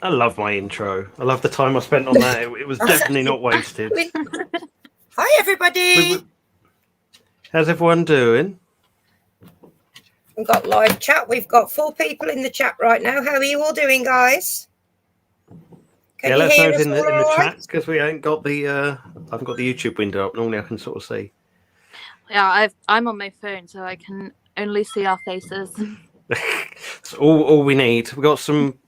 I love my intro. I love the time I spent on that. It was definitely not wasted. Hi, everybody. How's everyone doing? We've got live chat. We've got 4 people in the chat right now. How are you all doing, guys? Can you hear us in the chat, because we ain't got the I haven't got the YouTube window up. Normally I can sort of see. Yeah, I'm on my phone, so I can only see our faces. That's all we need. We've got some.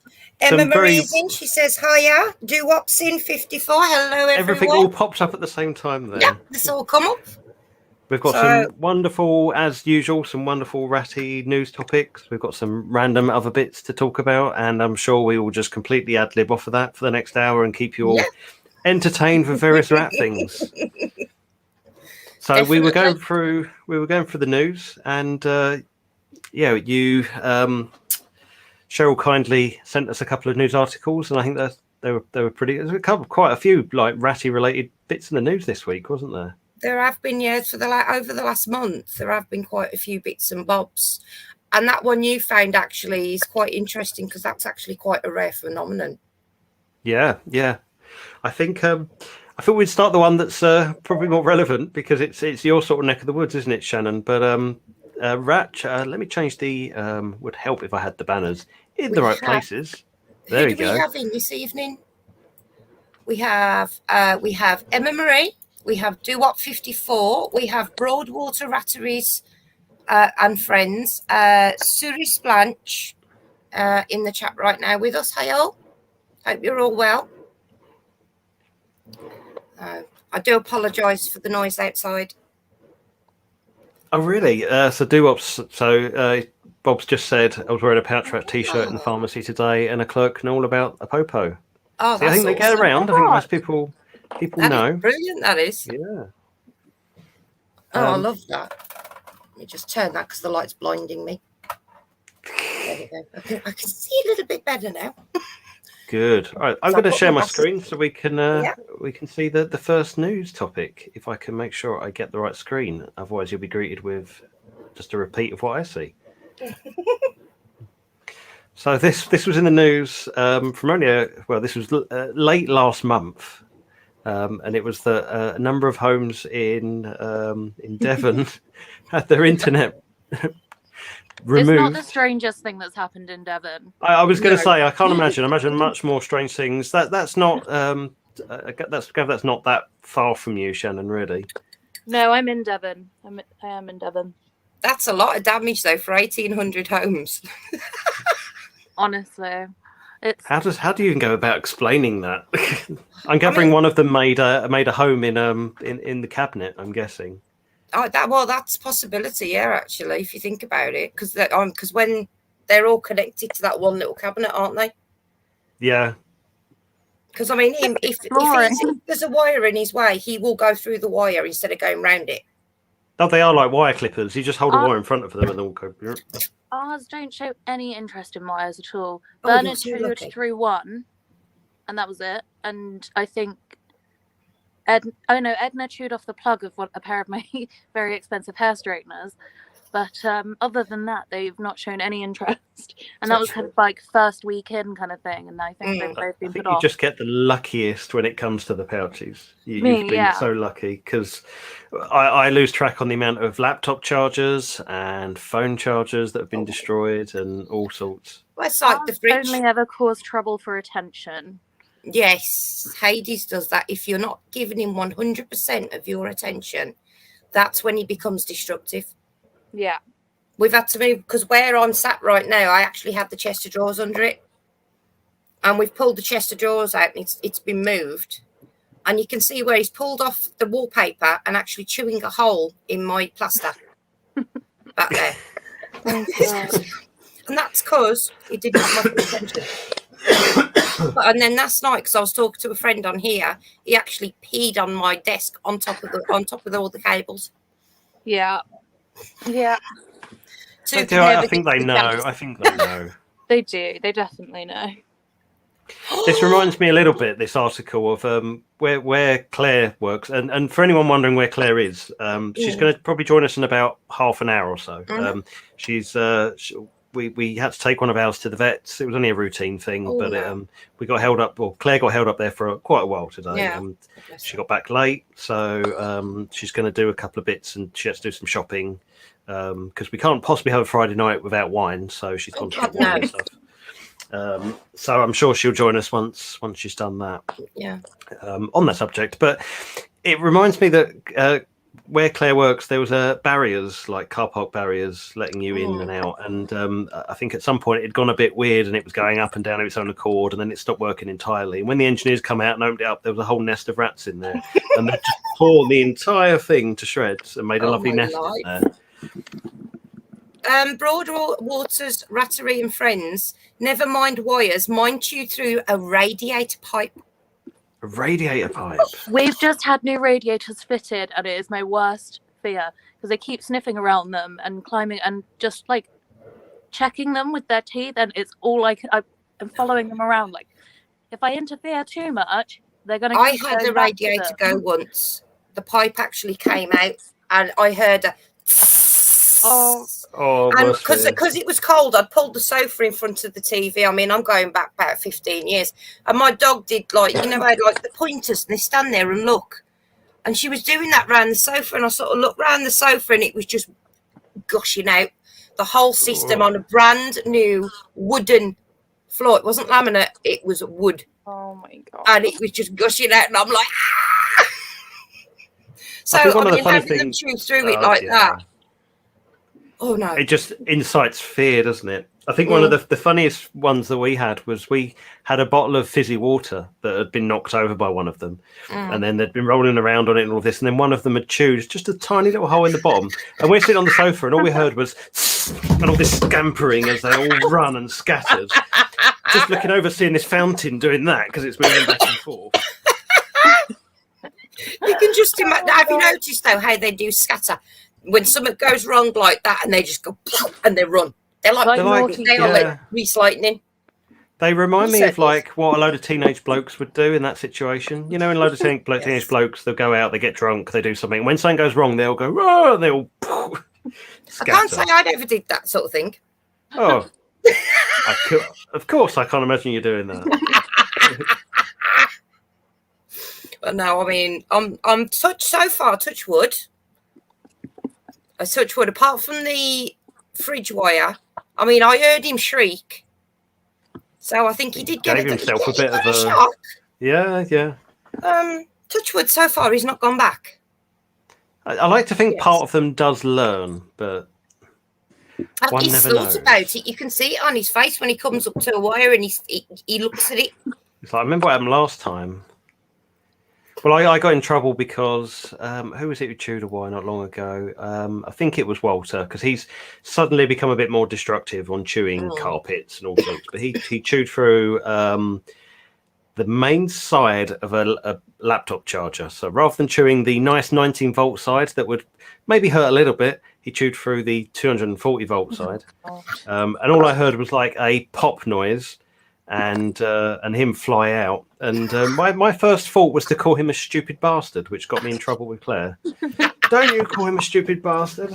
Emma Marie's in. She says, hiya. Do-Wop's in 54. Hello, everyone. Everything all pops up at the same time there. Yeah, this all come up. We've got some wonderful, as usual, some wonderful ratty news topics. We've got some random other bits to talk about, and I'm sure we will just completely ad-lib off of that for the next hour and keep you all entertained with various rat things. So we were going through the news, and you Cheryl kindly sent us a couple of news articles, and I think that they were pretty. There's quite a few like ratty related bits in the news this week, wasn't there? There have been, for over the last month, there have been quite a few bits and bobs. And that one you found actually is quite interesting because that's actually quite a rare phenomenon. Yeah. I think we'd start the one that's probably more relevant because it's your sort of neck of the woods, isn't it, Shannon? But Ratch, let me change the would help if I had the banners in the right places. There we go. Who do we have in this evening? We have Emma Marie. We have Do-Wop 54. We have Broadwater Ratteries and friends. Suri Splanch in the chat right now with us. Hi all. Hope you're all well. I do apologise for the noise outside. Oh, really? So Do-Wop's. So Bob's just said I was wearing a Pouch Rat t-shirt in the pharmacy today, and a clerk knew all about a popo. Oh, I think they get around. I think most people know. Brilliant, that is. Yeah. I love that. Let me just turn that because the light's blinding me. There we go. I can see a little bit better now. Good. All right, I'm going to share my screen so we can see the first news topic. If I can make sure I get the right screen, otherwise you'll be greeted with just a repeat of what I see. So this was in the news from only this was late last month, and it was that a number of homes in Devon had their internet removed. It's not the strangest thing that's happened in Devon. I was going to say I can't imagine. I imagine much more strange things. That's not that's not that far from you, Shannon. Really? No, I'm in Devon. I am in Devon. That's a lot of damage though for 1,800 homes. Honestly, it's how do you even go about explaining that? I'm gathering one of them made a home in the cabinet. I'm guessing. Oh, that's a possibility. Yeah, actually, if you think about it, because when they're all connected to that one little cabinet, aren't they? Yeah. Because I mean, if there's a wire in his way, he will go through the wire instead of going round it. Oh, they are like wire clippers. You just hold a wire in front of them and they'll go. Ours don't show any interest in wires at all. Bernard chewed through one, and that was it. And I think Edna chewed off the plug of a pair of my very expensive hair straighteners. But other than that, they've not shown any interest. And that was kind of like first weekend kind of thing. And I think they've both been put off. You just get the luckiest when it comes to the pouches. You've been so lucky because I lose track on the amount of laptop chargers and phone chargers that have been destroyed and all sorts. Well, it's like the fridge. Only ever cause trouble for attention. Yes, Hades does that. If you're not giving him 100% of your attention, that's when he becomes destructive. Yeah. We've had to move because where I'm sat right now, I actually have the chest of drawers under it. And we've pulled the chest of drawers out and it's been moved. And you can see where he's pulled off the wallpaper and actually chewing a hole in my plaster back there. And that's because he didn't have much attention. And then last night, because I was talking to a friend on here, he actually peed on my desk on top of all the cables. Yeah. Yeah. I think they know. They do. They definitely know. This reminds me a little bit, this article of where Claire works. And for anyone wondering where Claire is, she's going to probably join us in about half an hour or so. She's we had to take one of ours to the vets. It was only a routine thing, we got held up. Well, Claire got held up there for quite a while today. Yeah. She got back late, so she's going to do a couple of bits, and she has to do some shopping because we can't possibly have a Friday night without wine. So she's gone to get wine and stuff. So I'm sure she'll join us once she's done that. Yeah. On that subject, but it reminds me that where Claire works, there was barriers, like car park barriers, letting you in and out. And I think at some point it'd gone a bit weird, and it was going up and down of its own accord, and then it stopped working entirely. And when the engineers come out and opened it up, there was a whole nest of rats in there, and they just tore the entire thing to shreds and made a lovely nest in there. Broadwater's Rattery and Friends. Never mind wires. Mine chewed through a radiator pipe. A radiator pipe. We've just had new radiators fitted, and it is my worst fear because they keep sniffing around them and climbing and just like checking them with their teeth. And it's all like I'm following them around. Like if I interfere too much, they're going to. I had the radiator go once. The pipe actually came out, and I heard a. And because it was cold, I pulled the sofa in front of the TV. I mean, I'm going back about 15 years, and my dog did I had like the pointers, and they stand there and look, and she was doing that round the sofa, and I sort of looked round the sofa, and it was just gushing out the whole system on a brand new wooden floor. It wasn't laminate; it was wood. Oh my god! And it was just gushing out, and I'm like, ah! So I mean, having them chew through it like that. Oh no! It just incites fear, doesn't it? I think one of the funniest ones that we had was we had a bottle of fizzy water that had been knocked over by one of them, and then they'd been rolling around on it and all this, and then one of them had chewed just a tiny little hole in the bottom, and we're sitting on the sofa, and all we heard was and all this scampering as they all run and scattered, just looking over, seeing this fountain doing that because it's moving back and forth. You can just imagine. Have you noticed though how they do scatter? When something goes wrong like that, and they just go and they run. They're like Reese Lightning. They remind me of like what a load of teenage blokes would do in that situation. You know, in a load of teenage blokes, they'll go out, they get drunk, they do something. When something goes wrong, they'll go, oh, they'll scatter. I can't say I never did that sort of thing. Oh, of course, I can't imagine you doing that. But no, I mean, I'm touch wood. I touch wood. Apart from the fridge wire, I mean, I heard him shriek, so I think he did gave himself a bit of a shock. Yeah. Touch wood. So far, he's not gone back. I like to think part of them does learn, but one never knows. About it. You can see it on his face when he comes up to a wire and he looks at it. It's like I remember what happened last time. Well, I got in trouble because who was it who chewed a wire not long ago? I think it was Walter, because he's suddenly become a bit more destructive on chewing carpets and all sorts. But he chewed through the main side of a laptop charger. So rather than chewing the nice 19-volt side that would maybe hurt a little bit, he chewed through the 240-volt side. And all I heard was like a pop noise and him fly out. And my first thought was to call him a stupid bastard, which got me in trouble with Claire. Don't you call him a stupid bastard?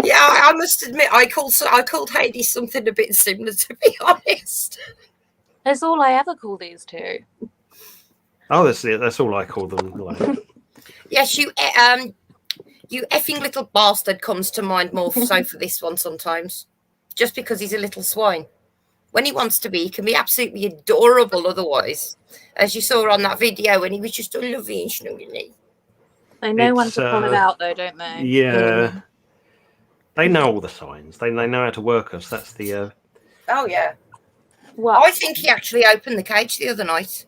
Yeah, I must admit, I called Hades something a bit similar, to be honest. That's all I ever call these two. Oh, that's all I call them. Like. Yes, you effing little bastard comes to mind more so for this one sometimes, just because he's a little swine. When he wants to be, he can be absolutely adorable otherwise, as you saw on that video when he was just lovely and snuggly. They know when to pull it out, though, don't they? Yeah. They know all the signs. They know how to work us. That's the... Oh, yeah. Well, I think he actually opened the cage the other night.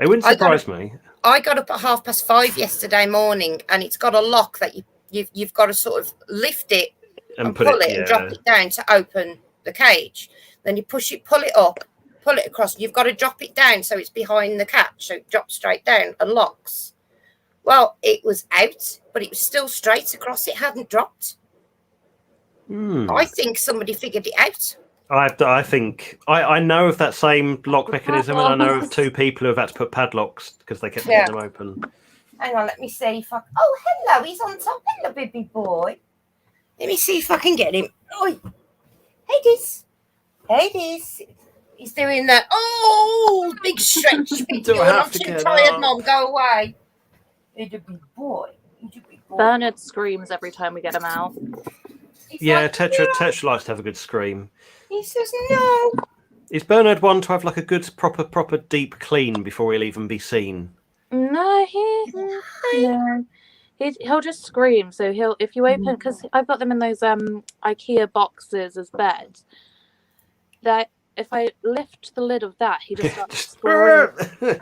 It wouldn't surprise me. I got up at 5:30 yesterday morning, and it's got a lock that you've got to sort of lift it and pull it and drop it down to open the cage. Then you push it, pull it up, pull it across, and you've got to drop it down so it's behind the catch, so it drops straight down and locks. Well, it was out, but it was still straight across. It hadn't dropped. I think somebody figured it out. I think I know of that same lock mechanism, and I know of two people who have had to put padlocks because they kept getting them open. Hang on, let me see if I... Oh, hello, he's on top. Hello, baby boy. Let me see if I can get him. Oi. Hades. Hades. He's doing that. Oh, big stretch. Big Do I yawn. have I'm to too get tired, up? Mum. Go away. He's a big boy. He's a big boy. Bernard screams every time we get him out. He's Yeah, like, Tetra likes to have a good scream. He says no. Is Bernard one to have like a good proper deep clean before he'll even be seen? No, no. He'll just scream. So if you open, because I've got them in those IKEA boxes as beds. That if I lift the lid of that, he just starts screaming.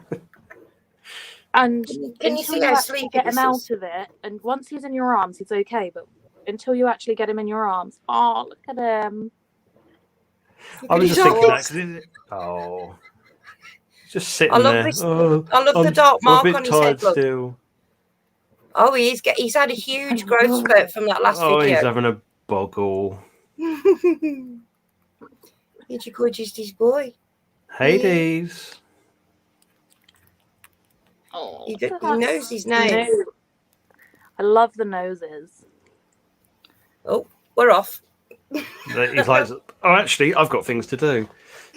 And Can you until see you how actually sleepy get this him is? out of it, and once he's in your arms, he's okay. But until you actually get him in your arms, oh look at him! I was He's just thinking almost- that. Just sitting I love there. this. Oh, I love the I'm dark a mark bit on his head. tired Look. still. Oh, he's had a huge growth spurt from that last Oh, he's video. having a boggle. He's a gorgeous boy. Hades. Oh, He knows his name. nose. I love the noses. Oh, we're off. He's like, oh, actually, I've got things to do.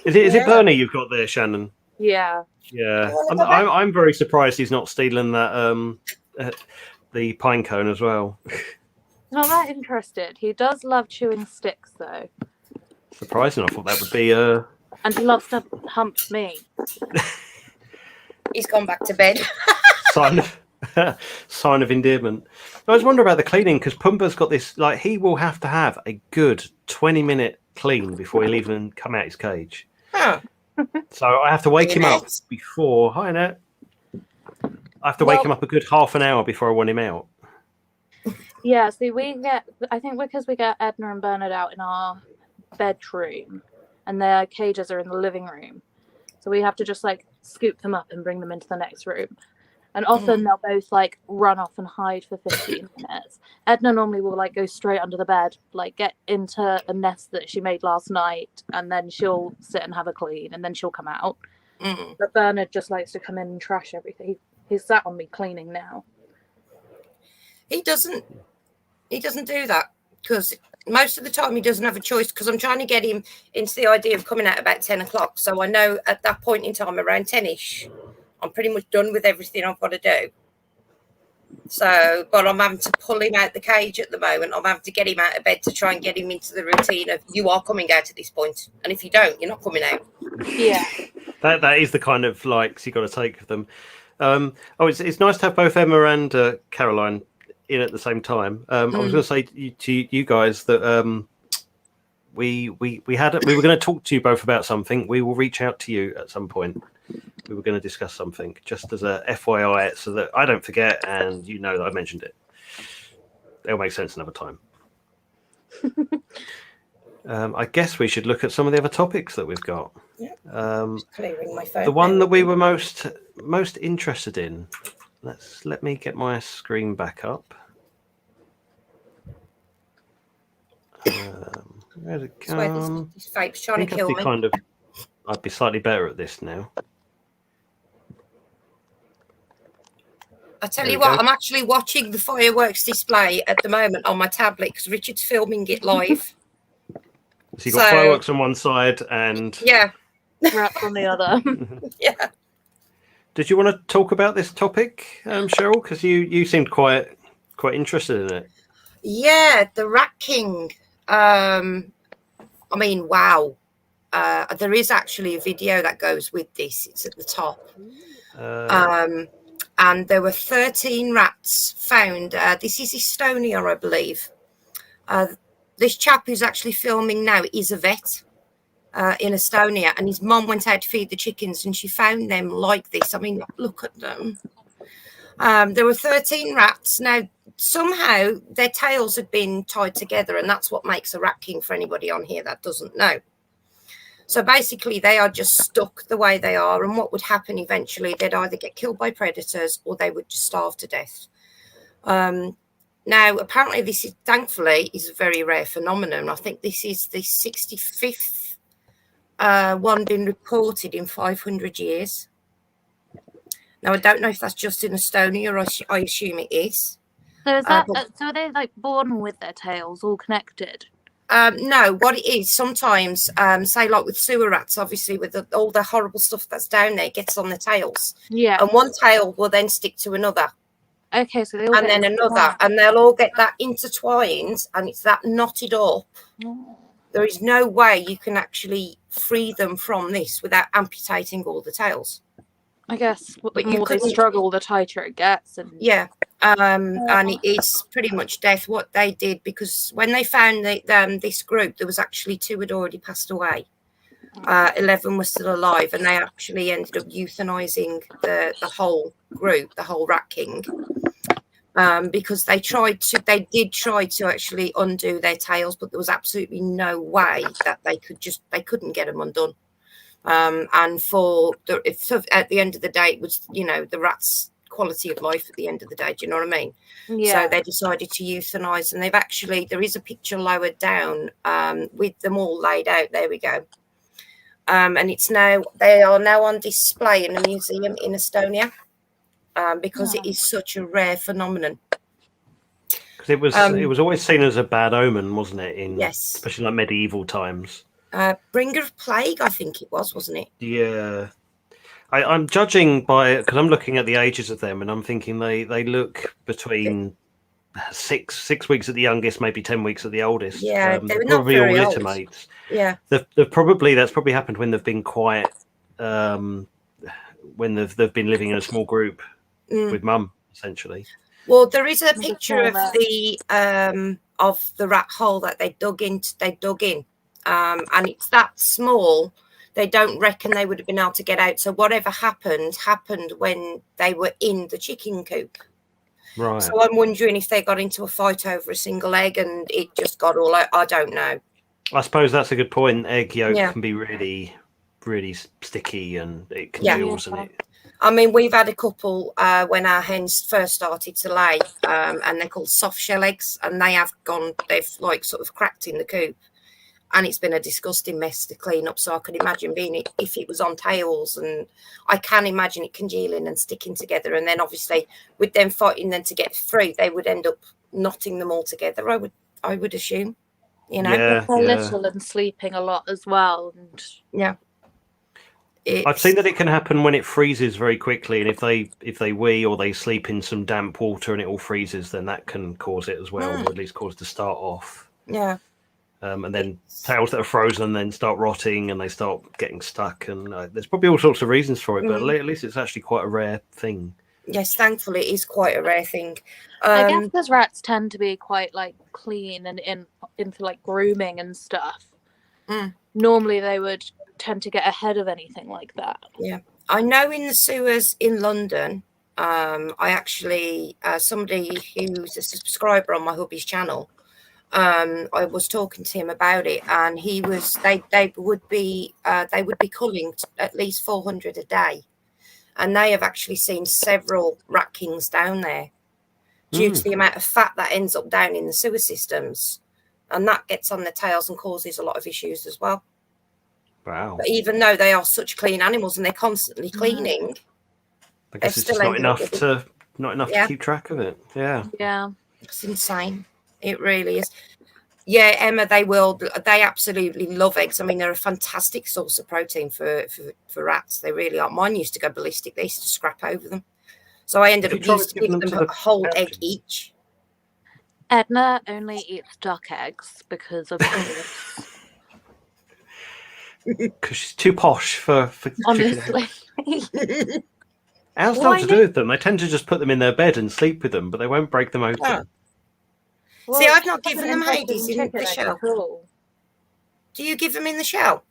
Is it Yeah. Bernie you've got there, Shannon? Yeah. Yeah, You wanna go back? I'm very surprised he's not stealing that the pine cone as well. Not that interested. He does love chewing sticks though, Surprising. I thought that would be and he loves to hump me. He's gone back to bed. sign of endearment. I was wondering about the cleaning because Pumbaa's got this. Like, he will have to have a good 20-minute clean before he'll even come out his cage. Huh. So I have to wake him up Net. before. Hi, Annette. I have to wake him up a good half an hour before I want him out. Yeah, see, I think because we get Edna and Bernard out in our bedroom and their cages are in the living room. So we have to just like scoop them up and bring them into the next room. And often they'll both like run off and hide for 15 minutes. Edna normally will like go straight under the bed, like get into a nest that she made last night, and then she'll sit and have a clean, and then she'll come out. But Bernard just likes to come in and trash everything. He's sat on me cleaning now. He doesn't do that because most of the time he doesn't have a choice because I'm trying to get him into the idea of coming out about 10 o'clock. So I know at that point in time, around 10ish, I'm pretty much done with everything I've got to do. So, but I'm having to pull him out the cage at the moment. I'm having to get him out of bed to try and get him into the routine of you are coming out at this point. And if you don't, you're not coming out. Yeah. That is the kind of likes you got to take of them. It's nice to have both Emma and Caroline in at the same time. I was going to say to you guys that we were going to talk to you both about something. We will reach out to you at some point. We were going to discuss something just as a FYI so that I don't forget and you know that I mentioned it. It'll make sense another time. I guess we should look at some of the other topics that we've got. Yeah. Clearing my phone. The one that we were most interested in. Let me get my screen back up. Where's it come? This vape's trying to kill me. I'd be slightly better at this now. I tell you what, I'm actually watching the fireworks display at the moment on my tablet because Richard's filming it live. So you've got fireworks on one side and rats on the other. Yeah. Did you want to talk about this topic, Cheryl? Because you seemed quite interested in it. Yeah, the Rat King. I mean, wow. There is actually a video that goes with this. It's at the top. And there were 13 rats found. This is Estonia, I believe. This chap who's actually filming now is a vet in Estonia, and his mom went out to feed the chickens, and she found them like this. I mean, look at them. There were 13 rats. Now, somehow their tails had been tied together, and that's what makes a rat king for anybody on here that doesn't know. So basically, they are just stuck the way they are, and what would happen eventually, they'd either get killed by predators or they would just starve to death. Now, apparently, this is, thankfully, is a very rare phenomenon. I think this is the 65th one been reported in 500 years. Now, I don't know if that's just in Estonia, or I assume it is. So is that so are they like born with their tails all connected? No, what it is sometimes, say like with sewer rats, obviously with all the horrible stuff that's down there gets on the tails. Yeah. And one tail will then stick to another. Okay, so they all and get then another, and they'll all get that intertwined, and it's that knotted up. Oh. There is no way you can actually free them from this without amputating all the tails. I guess the But you more they couldn't- struggle, the tighter it gets. And Yeah. And it is pretty much death. What they did, because when they found this group, there was actually 2 had already passed away. 11 were still alive, and they actually ended up euthanizing the whole group, the whole rat king, because they did try to actually undo their tails, but there was absolutely no way that they couldn't get them undone. And at the end of the day, it was, the rat's quality of life at the end of the day. Do you know what I mean? yeah. So they decided to euthanize, and there is a picture lower down with them all laid out. There we go. And they are now on display in a museum in Estonia, because it is such a rare phenomenon. Because it was always seen as a bad omen, wasn't it? Yes. Especially like medieval times. Bringer of plague, I think it was, wasn't it? Yeah. I'm judging by, because I'm looking at the ages of them, and I'm thinking they look between 6 weeks at the youngest, maybe 10 weeks at the oldest. Yeah, they were not probably very all old. litter mates. Yeah. That's probably happened when they've been quiet, when they've been living in a small group with mum, essentially. Well, there is a picture of the rat hole that they dug in, and it's that small. They don't reckon they would have been able to get out. So whatever happened when they were in the chicken coop. Right. So I'm wondering if they got into a fight over a single egg and it just got all out. I don't know. I suppose that's a good point. Egg yolk can be really, really sticky, and it congeals, and it. I mean, we've had a couple when our hens first started to lay, and they're called soft shell eggs, and they've like sort of cracked in the coop, and it's been a disgusting mess to clean up. So I could imagine if it was on tails, and I can imagine it congealing and sticking together, and then obviously with them fighting then to get through, they would end up knotting them all together. I would assume, they're little and sleeping a lot as well, and I've seen that it can happen when it freezes very quickly, and if they wee or they sleep in some damp water and it all freezes, then that can cause it as well, or at least cause it to start off. Yeah. And then tails that are frozen then start rotting and they start getting stuck, and there's probably all sorts of reasons for it, but at least it's actually quite a rare thing. Yes, thankfully it is quite a rare thing. I guess because rats tend to be quite like clean and into like grooming and stuff. Normally they would tend to get ahead of anything like that. Yeah, I know in the sewers in London, I actually somebody who's a subscriber on my hubby's channel, I was talking to him about it, and they would be culling at least 400 a day, and they have actually seen several rat kings down there due to the amount of fat that ends up down in the sewer systems, and that gets on the tails and causes a lot of issues as well. Wow. But even though they are such clean animals and they're constantly cleaning, I guess it's just not enough to keep track of it. Yeah, it's insane. It really is. Yeah, Emma, they absolutely love eggs. I mean, they're a fantastic source of protein for rats. They really are. Mine used to go ballistic. They used to scrap over them. So I ended up giving them a whole egg each. Edna only eats duck eggs because of because she's too posh for honestly. It has nothing to do with them. They tend to just put them in their bed and sleep with them, but they won't break them open. Oh. Well, see, I've not given them Hades in the shell. Cool. Do you give them in the shell?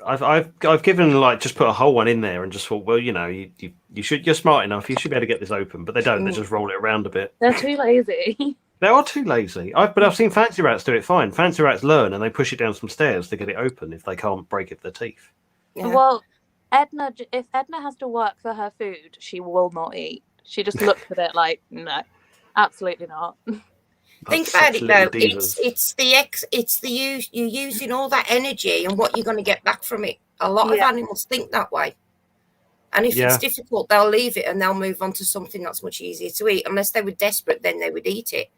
I've given like just put a whole one in there and just thought, well, you're smart enough. You should be able to get this open, but they don't. They just roll it around a bit. They're too lazy. They are too lazy. But I've seen fancy rats do it fine. Fancy rats learn and they push it down some stairs to get it open if they can't break it with their teeth. Yeah. Well, if Edna has to work for her food, she will not eat. She just looks at it like, no, absolutely not. Think about it though. You're using all that energy and what you're going to get back from it. A lot of animals think that way. And if it's difficult, they'll leave it and they'll move on to something that's much easier to eat. Unless they were desperate, then they would eat it.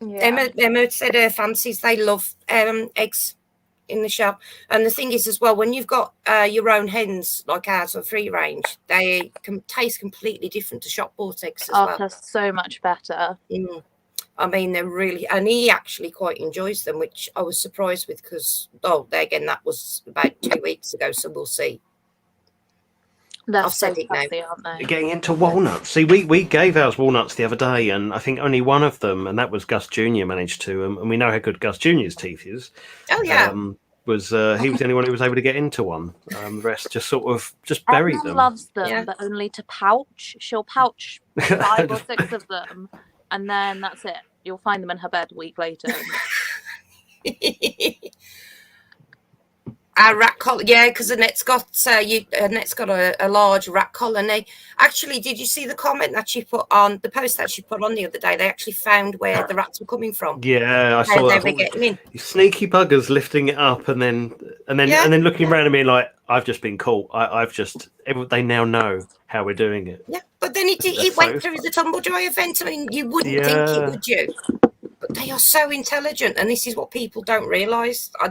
Yeah. Emma said her fancies, they love eggs in the shell. And the thing is as well, when you've got your own hens like ours or free range, they can taste completely different to shop bought eggs as well. They're so much better. I mean, they're really, and he actually quite enjoys them, which I was surprised with because, again, that was about 2 weeks ago, so we'll see. They're I've so said it now. fussy, aren't they? Getting into walnuts. See, we gave ours walnuts the other day, and I think only one of them, and that was Gus Jr. managed to, and we know how good Gus Jr.'s teeth is. Oh, yeah. He was the only one who was able to get into one. The rest just sort of just buried Emma them. loves them, Yeah. but only to pouch. She'll pouch 5 or 6 of them, and then that's it. You'll find them in her bed a week later. Our rat colony, yeah, because Annette's got a large rat colony. Actually, did you see the comment that she put on the post that she put on the other day? They actually found where the rats were coming from. Yeah, I saw How that. they were getting in. You sneaky buggers lifting it up and then looking around at me like I've just been caught. They now know how we're doing it. Yeah, but then it went through the tumble dryer vent. I mean, you wouldn't think it, would you? But they are so intelligent, and this is what people don't realise. I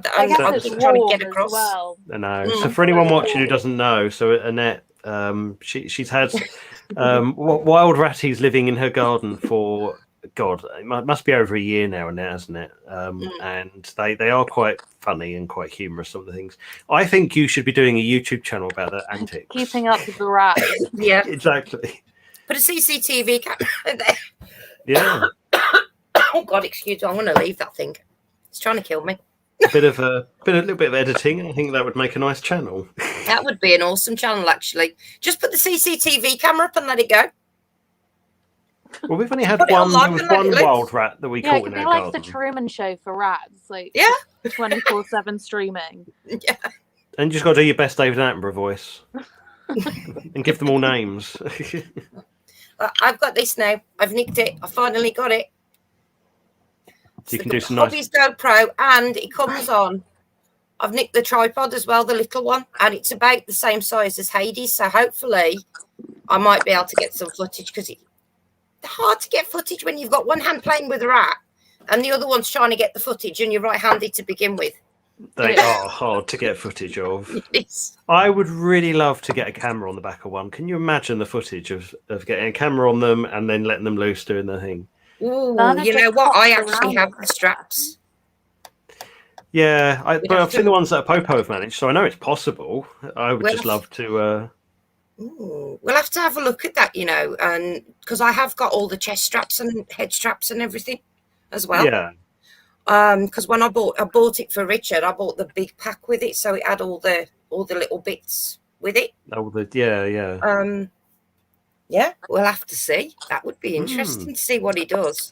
keep trying to get across. Well. I know. So for anyone watching who doesn't know, so Annette, she's had wild ratties living in her garden for it must be over a year now, hasn't it? And they are quite funny and quite humorous. Some of the things. I think you should be doing a YouTube channel about their antics. Keeping up with the rats. Yeah, exactly. Put a CCTV camera there. Yeah. Oh God, excuse me. I'm going to leave that thing. It's trying to kill me. A little bit of editing. I think that would make a nice channel. That would be an awesome channel, actually. Just put the CCTV camera up and let it go. Well, we've only had one. There was one wild rat that we caught in our garden. Like the Truman Show for rats, like 24/7 streaming. Yeah. And you just got to do your best David Attenborough voice, and give them all names. I've got this now. I've nicked it. I finally got it. So you can do some nice. Hobby's GoPro, and it comes on. I've nicked the tripod as well, the little one, and it's about the same size as Hades. So hopefully, I might be able to get some footage because it's hard to get footage when you've got one hand playing with a rat and the other one's trying to get the footage, and you're right-handed to begin with. They are hard to get footage of. Yes. I would really love to get a camera on the back of one. Can you imagine the footage of getting a camera on them and then letting them loose doing their thing? Ooh, you know what? I actually have the straps. Yeah, but I've seen the ones that Popo have managed, so I know it's possible. I would just love to. We'll have to have a look at that, and because I have got all the chest straps and head straps and everything as well. Yeah. Because when I bought it for Richard, I bought the big pack with it, so it had all the little bits with it. Yeah, we'll have to see. That would be interesting to see what he does.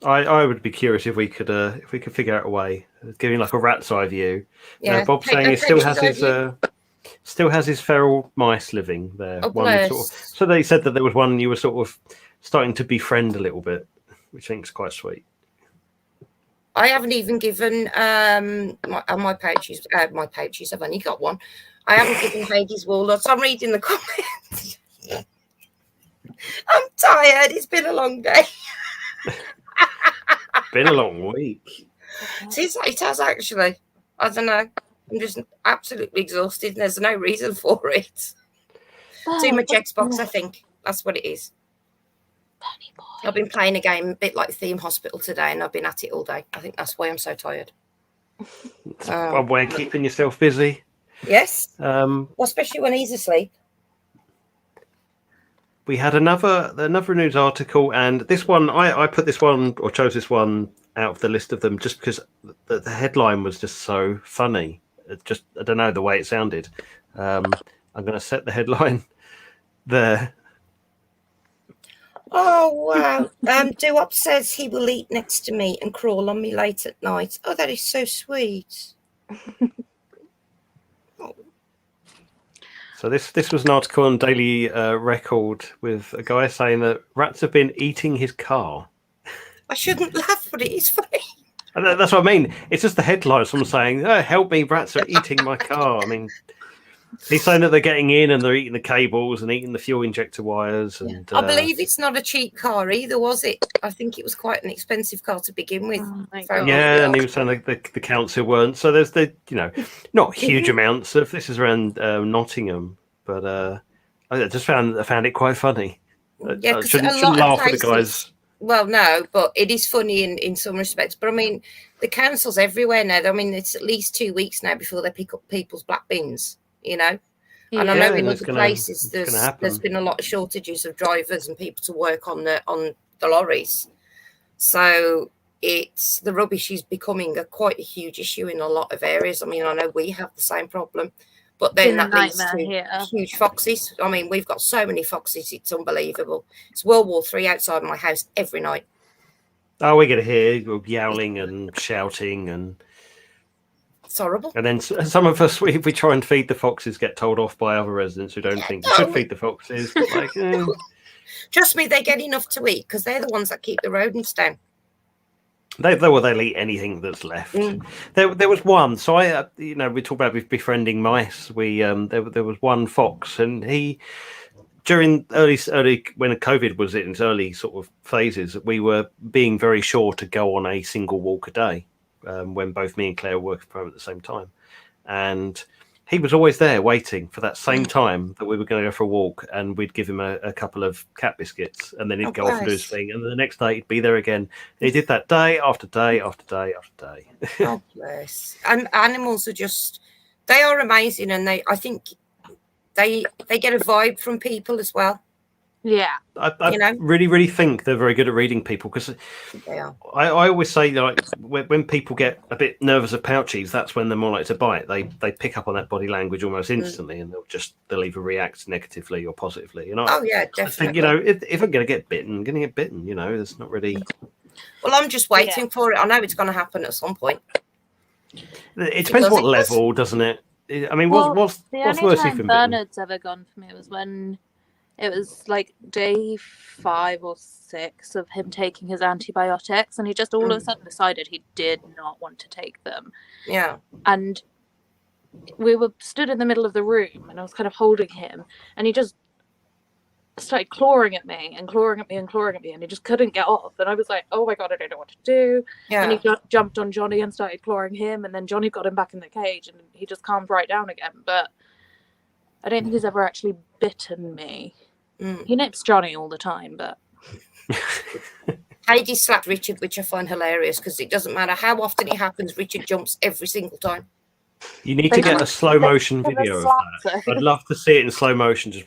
I would be curious if we could figure out a way of giving like a rat's eye view. Yeah, Bob's saying he still has his feral mice living there. So they said that there was one you were sort of starting to befriend a little bit, which I think is quite sweet. I haven't even given my pouches. I've only got one. I haven't given Hades walnuts. I'm reading the comments. I'm tired. It's been a long day. Been a long week. It has actually. I don't know. I'm just absolutely exhausted, and there's no reason for it. Too much Xbox, I think. That's what it is. I've been playing a game a bit like Theme Hospital today, and I've been at it all day. I think that's why I'm so tired. One way of keeping yourself busy. Yes. Well, especially when he's asleep. We had another news article, and this one I put this one or chose this one out of the list of them just because the headline was just so funny. I don't know the way it sounded. I'm going to set the headline there. Oh wow! Doo-Wop says he will eat next to me and crawl on me late at night. Oh, that is so sweet. So this was an article on Daily Record with a guy saying that rats have been eating his car. I shouldn't laugh, but it is funny. And that's what I mean. It's just the headline. Someone saying, "Oh, help me! Rats are eating my car." I mean, He's saying that they're getting in and they're eating the cables and eating the fuel injector wires. And I believe it's not a cheap car either, was it? I think it was quite an expensive car to begin with. Oh my Very God. yeah, and he was saying the council weren't. So there's not huge amounts of this is around Nottingham, but I just found it quite funny. Yeah, I because shouldn't a lot laugh of at the places. guys. Well, no, but it is funny in some respects. But I mean, the council's everywhere now. I mean, it's at least 2 weeks now before they pick up people's black bins. And I Yeah. know in it's other gonna places there's happen. been a lot of shortages of drivers and people to work on the lorries. So the rubbish is becoming quite a huge issue in a lot of areas. I mean, I know we have the same problem, but then Been a that leads nightmare to here. huge foxes. I mean, we've got so many foxes; it's unbelievable. It's World War III outside my house every night. Oh, we get hear yowling and shouting, and It's horrible. and then some of us, we try and feed the foxes, get told off by other residents who don't think you should feed the foxes. Like, Trust me, they get enough to eat because they're the ones that keep the rodents down. they'll eat anything that's left. There was one. So we talk about befriending mice. We there was one fox, and he during early when COVID was in its early sort of phases, we were being very sure to go on a single walk a day when both me and Claire were working from home at the same time, and he was always there waiting for that same time that we were going to go for a walk, and we'd give him a couple of cat biscuits, and then he'd go off and do his thing, and the next day he'd be there again. And he did that day after day after day after day. Oh, bless. And animals are they are amazing, and I think they get a vibe from people as well. Yeah. I really, really think they're very good at reading people, because I always say, like, when people get a bit nervous of pouchies, that's when they're more likely to bite. They pick up on that body language almost instantly, and they'll either react negatively or positively. Oh yeah, definitely. I think, if I'm going to get bitten, I'm going to get bitten. There's not really. Well, I'm just waiting for it. I know it's going to happen at some point. It depends what level, doesn't it? I mean, what's the worse only if time you've been Bernard's ever gone for me was when it was like day 5 or 6 of him taking his antibiotics, and he just all of a sudden decided he did not want to take them. Yeah. And we were stood in the middle of the room, and I was kind of holding him, and he just started clawing at me and clawing at me and clawing at me, and he just couldn't get off. And I was like, oh my God, I don't know what to do. Yeah. And he jumped on Johnny and started clawing him, and then Johnny got him back in the cage, and he just calmed right down again. But I don't think he's ever actually bitten me. He nips Johnny all the time, but Heidi slapped Richard, which I find hilarious, because it doesn't matter how often it happens, Richard jumps every single time. You need to get a slow motion video of that. I'd love to see it in slow motion. Just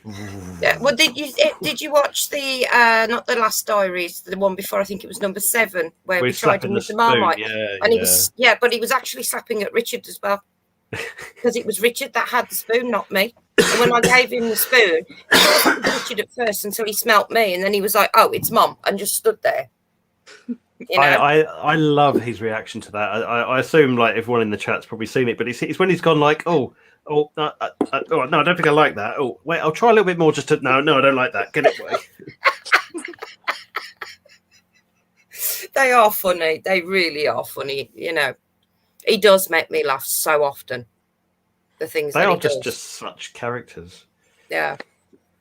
yeah. Well, did you watch the not the last diaries, the one before? I think it was number 7, where we tried him with the Marmite, and he was but he was actually slapping at Richard as well, because it was Richard that had the spoon, not me. And when I gave him the spoon, he wasn't Richard at first until he smelt me, and then he was like, "Oh, it's Mum," and just stood there. I love his reaction to that. I assume like everyone in the chat's probably seen it, but it's when he's gone like, no, I don't think I like that. Oh, wait, I'll try a little bit more. Just to no, I don't like that. Get it away. They are funny. They really are funny. He does make me laugh so often. The things they are just such characters. Yeah,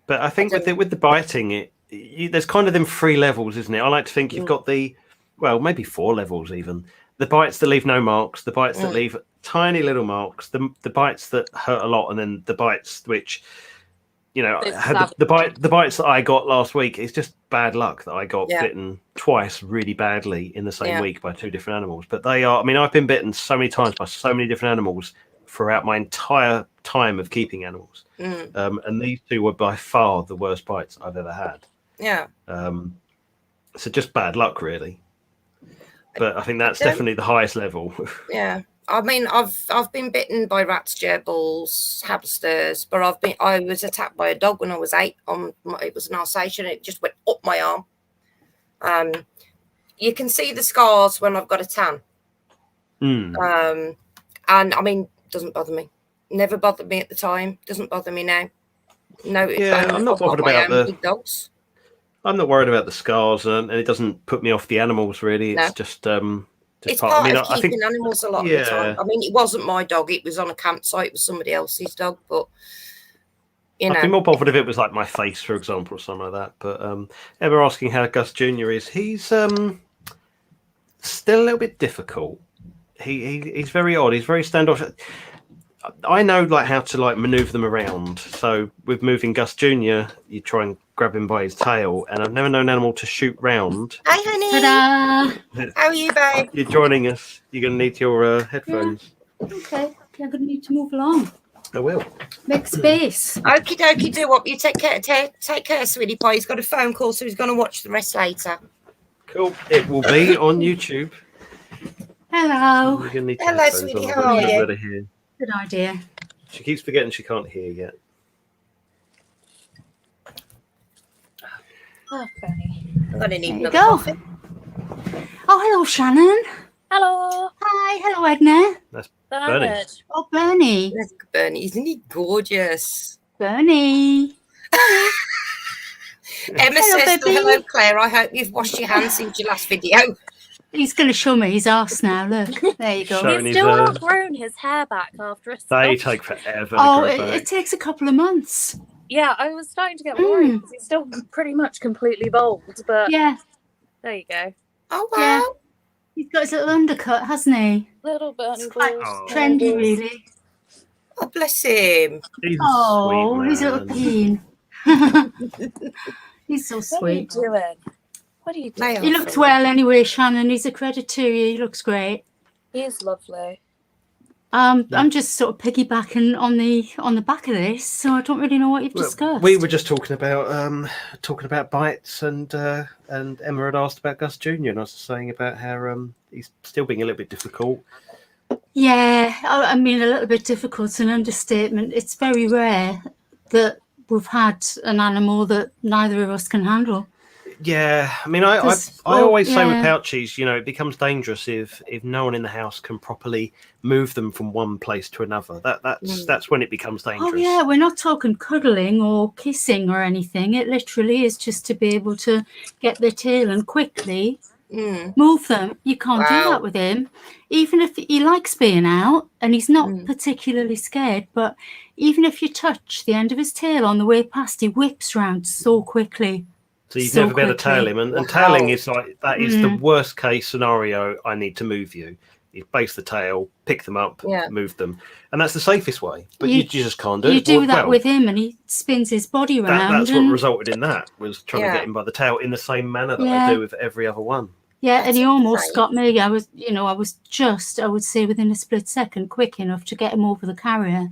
but I think with the biting, there's kind of them 3 levels, isn't it? I like to think you've got maybe 4 levels even. The bites that leave no marks, the bites that leave tiny little marks, the bites that hurt a lot, and then the bites which, the bites that I got last week. It's just bad luck that I got bitten twice really badly in the same week by 2 different animals. But they are, I mean, I've been bitten so many times by so many different animals throughout my entire time of keeping animals. And these 2 were by far the worst bites I've ever had. Yeah. So just bad luck, really. But I think that's definitely the highest level. Yeah. I mean, I've been bitten by rats, gerbils, hamsters, but I was attacked by a dog when I was 8. It was an Alsatian. It just went up my arm. You can see the scars when I've got a tan. And I mean, doesn't bother me. Never bothered me at the time. Doesn't bother me now. No, I'm not bothered about the big dogs. I'm not worried about the scars, and it doesn't put me off the animals really. It's just It's part of keeping animals a lot of the time. I mean, it wasn't my dog. It was on a campsite. It was somebody else's dog. But, I'd be more bothered if it was like my face, for example, or something like that. But Emma asking how Gus Jr. is. He's still a little bit difficult. He's very odd. He's very standoffish. I know like how to like maneuver them around. So with moving Gus Jr., you try and grab him by his tail, and I've never known an animal to shoot round. Hi, honey. Ta-da! How are you, babe? You're joining us. You're going to need your headphones. Yeah. Okay, I'm going to need to move along. I will. Make space. Okie dokie, do what you take care, sweetie pie. He's got a phone call, so he's going to watch the rest later. Cool. It will be on YouTube. Hello. You're gonna need Hello, sweetie. How are you? Good idea. She keeps forgetting she can't hear yet. Oh, Bernie. I'm going to need There you another go. coffee. Oh, hello, Shannon. Hello, Hi, hello, Edna. That's Bernie. Bernard. Oh, Bernie. Look, Bernie, isn't he gorgeous? Bernie. Emma Hello, says, baby. hello, Claire. I hope you've washed your hands since your last video. He's going to show me his arse now. Look, there you go. Show- He's He's, still uh, not grown his hair back after a They stop. take forever. Oh, to grow it back. takes a couple of months. Yeah, I was starting to get worried Mm. because he's still pretty much completely bald, but Yeah, there you go. Oh, wow. Yeah. he's got his little undercut, hasn't he? Little Bernie It's quite balls. Oh. trendy, really. Oh, bless him. He's a Oh, sweet he's a little man. peen. He's so What are you sweet. doing? What are you Lay doing? off He looks him. well anyway, Shannon. He's a credit to you. He looks great. He is lovely. I'm just sort of piggybacking on the back of this, so I don't really know what you've Well, discussed. we were just talking about bites, and Emma had asked about Gus Jr. and I was saying about how he's still being a little bit difficult. Yeah, I mean, a little bit difficult's an understatement. It's very rare that we've had an animal that neither of us can handle. Yeah, I mean, I 'Cause, always say with yeah. pouchies, you know, it becomes dangerous if no one in the house can properly move them from one place to another. That's when it becomes dangerous. Oh yeah, we're not talking cuddling or kissing or anything. It literally is just to be able to get their tail and quickly Mm. move them. You can't do Wow. that with him. Even if he likes being out and he's not Mm. particularly scared, but even if you touch the end of his tail on the way past, he whips round so quickly. So you'd so never be able to tail quickly. him, and Wow. tailing is like that is the Mm. worst case scenario. I need to move you. You base the tail, pick them up, Yeah. move them, and that's the safest way. But You- you just can't do You it. do Well, that well, with him and he spins his body round. that's what and, resulted in that was trying to Yeah. get him by the tail in the same manner that Yeah. I do with every other one. yeah, and he That's almost insane. got me. I was just, I would say, within a split second, quick enough to get him over the carrier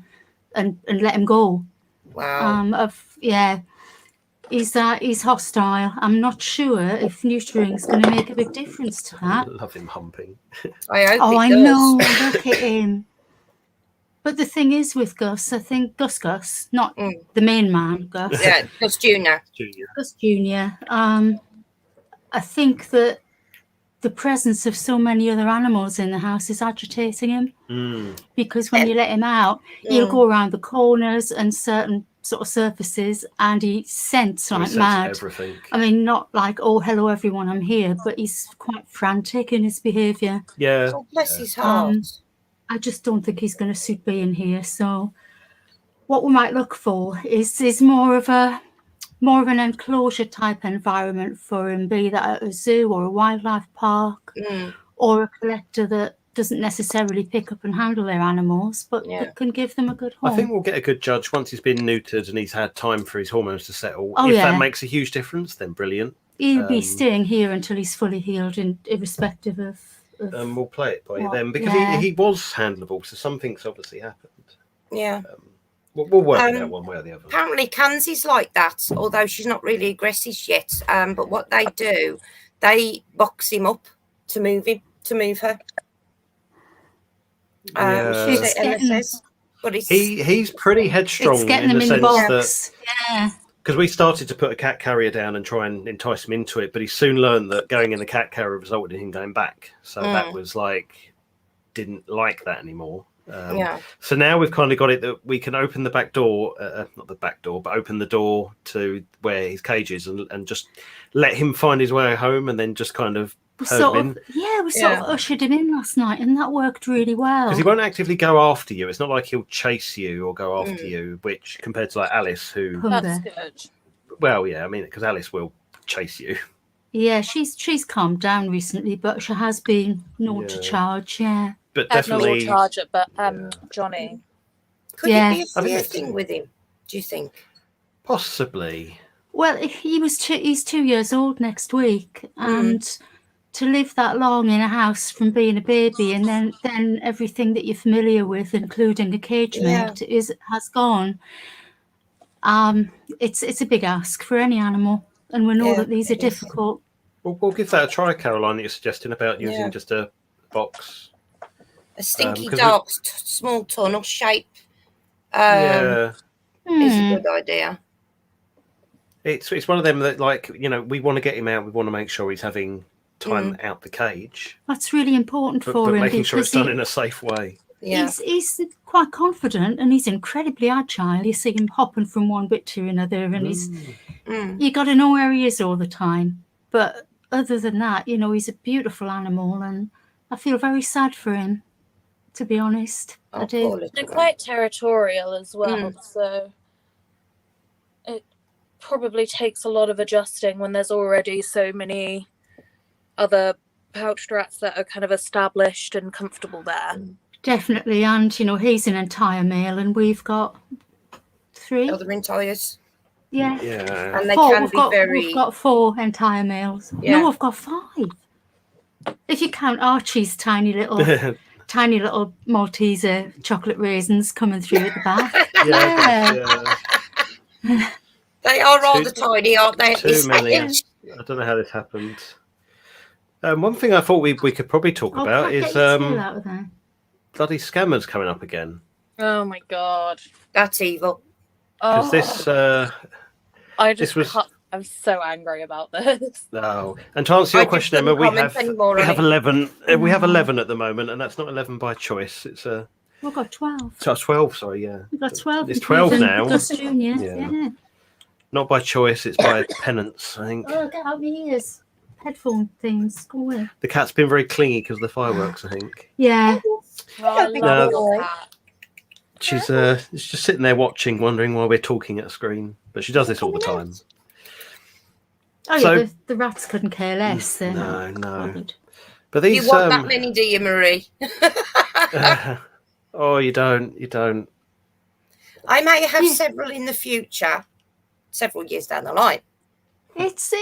and let him go. Wow. He's hostile. I'm not sure if neutering is going to make a big difference to I that. love him humping. I hope Oh, it I does. know. Look at him. But the thing is with Gus, I think Gus, not Mm. the main man, Gus, Yeah, just Junior. Junior. Gus Jr. I think that the presence of so many other animals in the house is agitating him, Mm. because when you let him out, he'll go around the corners and certain sort of surfaces, and he scents He like senses mad. everything. I mean, not like, oh, hello, everyone, I'm here, but he's quite frantic in his behaviour. Yeah. Oh, bless his heart. I just don't think he's going to suit being here. So what we might look for is more of an enclosure type environment for him, be that at a zoo or a wildlife park, Mm. or a collector that doesn't necessarily pick up and handle their animals, but Yeah. that can give them a good home. I think we'll get a good judge once he's been neutered and he's had time for his hormones to settle. Oh, if yeah. that makes a huge difference, then brilliant. He'll be um, staying here until he's fully healed, irrespective of We'll play it by What? then because Yeah. he was handleable, so something's obviously happened. Yeah. We'll work it Um, out one way or the other. Apparently, Kanzi's like that, although she's not really aggressive yet. But what they do, they box him up to move her. Yeah. She It's said- Emma getting- says, but it's He's pretty headstrong it's getting in them the in the sense that box. Yeah. because we started to put a cat carrier down and try and entice him into it, but he soon learned that going in the cat carrier resulted in him going back. So that was like, didn't like that anymore. yeah. So now we've kind of got it that we can open the back door, not the back door, but open the door to where his cage is and just let him find his way home and then just kind of we herd sort him of ushered him in last night, and that worked really well. Because he won't actively go after you. It's not like he'll chase you or go after you, which compared to like Alice, who, That's good. well, yeah, I mean, because Alice will chase you. Yeah, she's calmed down recently, but she has been known to charge. Yeah, But Definitely definitely charge it, but Johnny. Could it be a fear thing with him, do you think? Possibly. Well, he's 2 years old next week, and to live that long in a house from being a baby, and then everything that you're familiar with, including a cage mate, has gone. It's a big ask for any animal, and we know that these are difficult. We'll give that a try, Caroline, that you're suggesting about using just a box. A stinky dark small tunnel shape Yeah. is a good idea. It's one of them that, like, we want to get him out. We want to make sure he's having time out the cage. That's really important for but him, making sure it's done in a safe way. Yeah. He's quite confident, and he's incredibly agile. You see him hopping from one bit to another, and you got to know where he is all the time. But other than that, he's a beautiful animal, and I feel very sad for him, to be honest. I do. They're quite territorial as well, so it probably takes a lot of adjusting when there's already so many other pouched rats that are kind of established and comfortable there. Definitely, and he's an entire male, and we've got 3 other entires. Yeah, and they can be very. We've got 4 entire males. Yeah. No, I've got 5. If you count Archie's tiny little Malteser chocolate raisins coming through at the back. They are rather tiny, aren't they? Too many. I don't know how this happened. One thing I thought we could probably talk about is bloody scammers coming up again. Oh my god, that's evil. Because this, I'm so angry about this. No, and to answer your question, Emma, we have 11. We have 11 at the moment, and that's not 11 by choice. It's we've got 12. So 12, sorry, yeah. We've got 12. It's 12 now. Just juniors, yeah. Not by choice, it's by penance, I think. Oh, get out my ears. Headphone things. Go away. The cat's been very clingy because of the fireworks, I think. Yeah. She's just sitting there watching, wondering why we're talking at a screen. But she does this all the time. Oh, yeah, the rats couldn't care less. No. But these, you want that many, do you, Marie? Oh, you don't. I may have several in the future, several years down the line. It's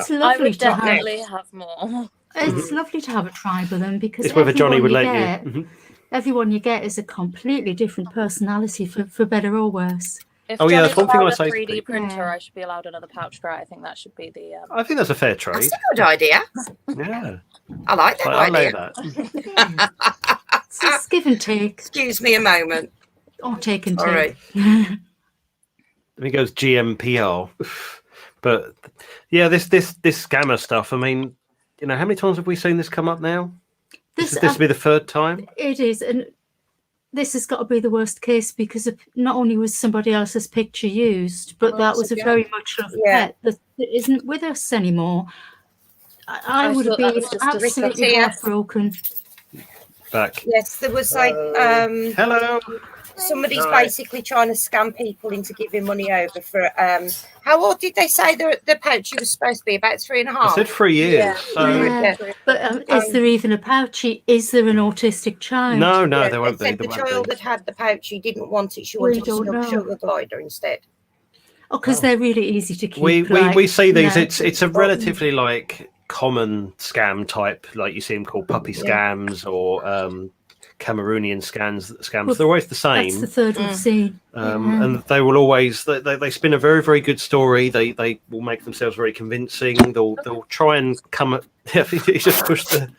lovely to have more. It's lovely to have a tribe of them, because it's whether Johnny would let you. Everyone you get is a completely different personality, for better or worse. If that's one thing I say. 3D printer, I should be allowed another pouched rat. I think that should be the. I think that's a fair trade. That's a good idea. Yeah, I like that idea. I like that. It's give and take. Excuse me a moment. Or take and take. All right. I think it goes GMPR. But yeah, this scammer stuff. I mean, how many times have we seen this come up now? This will be the 3rd time. It is, and this has got to be the worst case, because not only was somebody else's picture used, but that was a very much loved pet that isn't with us anymore. I would have been absolutely heartbroken. Back. Yes, there was like hello. Somebody's basically trying to scam people into giving money over for how old did they say the Pouchie was supposed to be? About 3.5. I said 3 years. Yeah. So... But is there even a Pouchie? Is there an autistic child? No, there won't be. The child that had the Pouchie didn't want it. She wanted a sugar glider instead. Oh, because they're really easy to keep. We see these. It's a relatively common scam type, like you see them called puppy scams or Cameroonian scams. Well, they're always the same. That's the 3rd we've seen. And they will always they spin a very, very good story. They will make themselves very convincing. They'll try and come at. He just pushed the.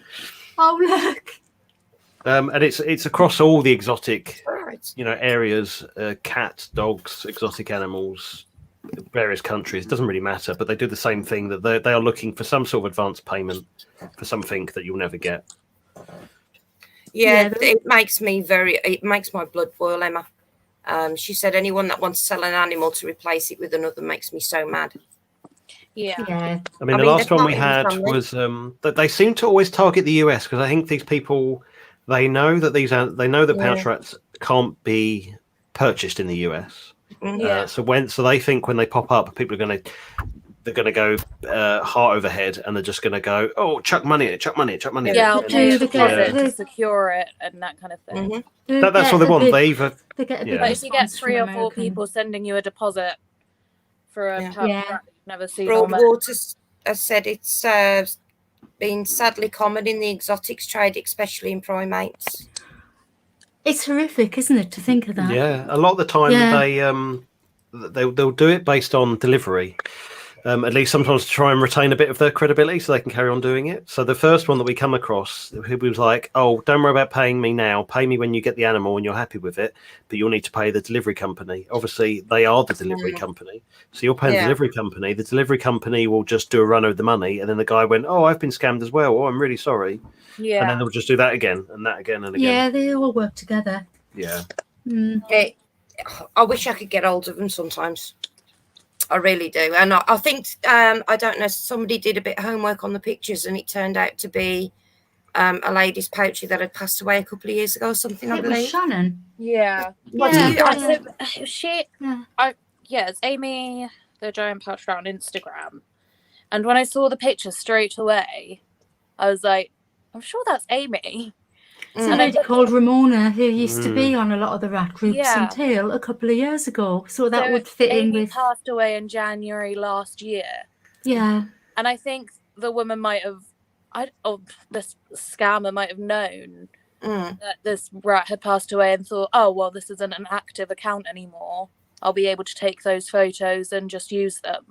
Oh look. And it's across all the exotic, areas: cats, dogs, exotic animals, various countries. It doesn't really matter, but they do the same thing. That they are looking for some sort of advance payment for something that you'll never get. Yeah, it makes my blood boil, Emma. She said anyone that wants to sell an animal to replace it with another makes me so mad. Yeah. Yeah. I mean, I the mean, last they're one we not even had friendly. was that they seem to always target the US because I think these people, they know that pouch rats can't be purchased in the US. Yeah. So they think when they pop up, people are they're going to go heart over head, and they're just going to go, oh, chuck money at it, chuck money, chuck money. Yeah, I'll at it. pay a the deposit guy- to secure it and that kind of thing. Mm-hmm. That's what they want. They either They get a big But if you get response 3 from or 4 American. people sending you a deposit for a pouch Yeah. rat you've never seen or met. Broadwater has said it's been sadly common in the exotics trade, especially in primates. It's horrific, isn't it, to think of that? Yeah, a lot of the time they'll do it based on delivery. At least sometimes to try and retain a bit of their credibility so they can carry on doing it. So the first one that we come across, he was like, oh, don't worry about paying me now. Pay me when you get the animal and you're happy with it, but you'll need to pay the delivery company. Obviously, they are the delivery company. So you're paying the delivery company. The delivery company will just do a run over the money. And then the guy went, oh, I've been scammed as well. Oh, I'm really sorry. Yeah. And then they'll just do that again and that again and again. Yeah, they all work together. Yeah. I wish I could get hold of them sometimes. I really do. And I think, I don't know, somebody did a bit of homework on the pictures and it turned out to be a lady's Pouchie that had passed away a couple of years ago or something, I It was believe. Shannon. Yeah. It's Amy, the giant pouch rat on Instagram. And when I saw the picture straight away, I was like, I'm sure that's Amy. It's a lady called Ramona who used to be on a lot of the rat groups Yeah. until a couple of years ago. So that would fit in Amy with. passed away in January last year. Yeah. And I think the woman might have, this scammer might have known that this rat had passed away and thought, oh, well, this isn't an active account anymore. I'll be able to take those photos and just use them.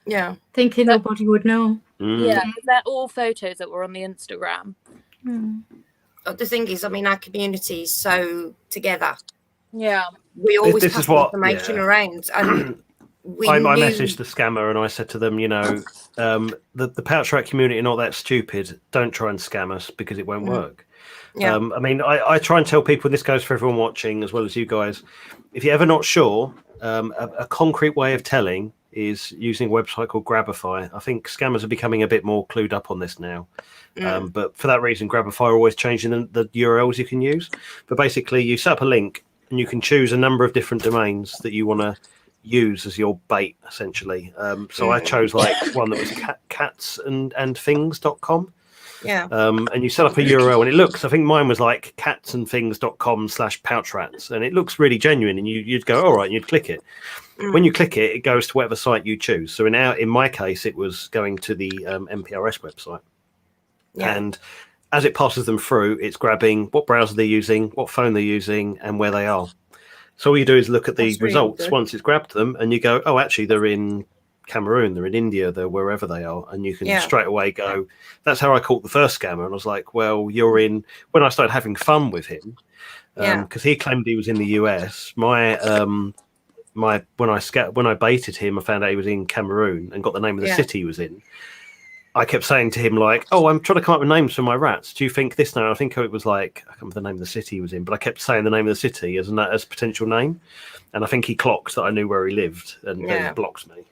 Yeah. Thinking nobody would know. Yeah, they're all photos that were on the Instagram. The thing is, I mean, our community is so together. Yeah. We always This pass is what- information yeah. around. And I messaged the scammer and I said to them, the pouch rat community are not that stupid. Don't try and scam us because it won't work. Yeah. I mean, I try and tell people, and this goes for everyone watching as well as you guys, if you're ever not sure, a concrete way of telling is using a website called Grabify. I think scammers are becoming a bit more clued up on this now. But for that reason, Grabify are always changing the URLs you can use. But basically, you set up a link and you can choose a number of different domains that you want to use as your bait, essentially. So I chose one that was catsandthings.com. Yeah. And you set up a URL and it looks, I think mine was like catsandthings.com/pouchrats, and it looks really genuine, and you'd go, all right, and you'd click it. When you click it, it goes to whatever site you choose. So in my case, it was going to the MPRS website. Yeah. And as it passes them through, it's grabbing what browser they're using, what phone they're using, and where they are. So all you do is look at the That's really results good. once it's grabbed them, and you go, oh, actually, they're in Cameroon, they're in India, they're wherever they are, and you can straight away go, that's how I caught the first scammer. And I was like, well, you're in. When I started having fun with him, because he claimed he was in the US, when I baited him, I found out he was in Cameroon and got the name of the city he was in. I kept saying to him, like, oh, I'm trying to come up with names for my rats. Do you think this name? I think it was like, I can't remember the name of the city he was in, but I kept saying the name of the city as a potential name. And I think he clocked that I knew where he lived, and then he blocked me.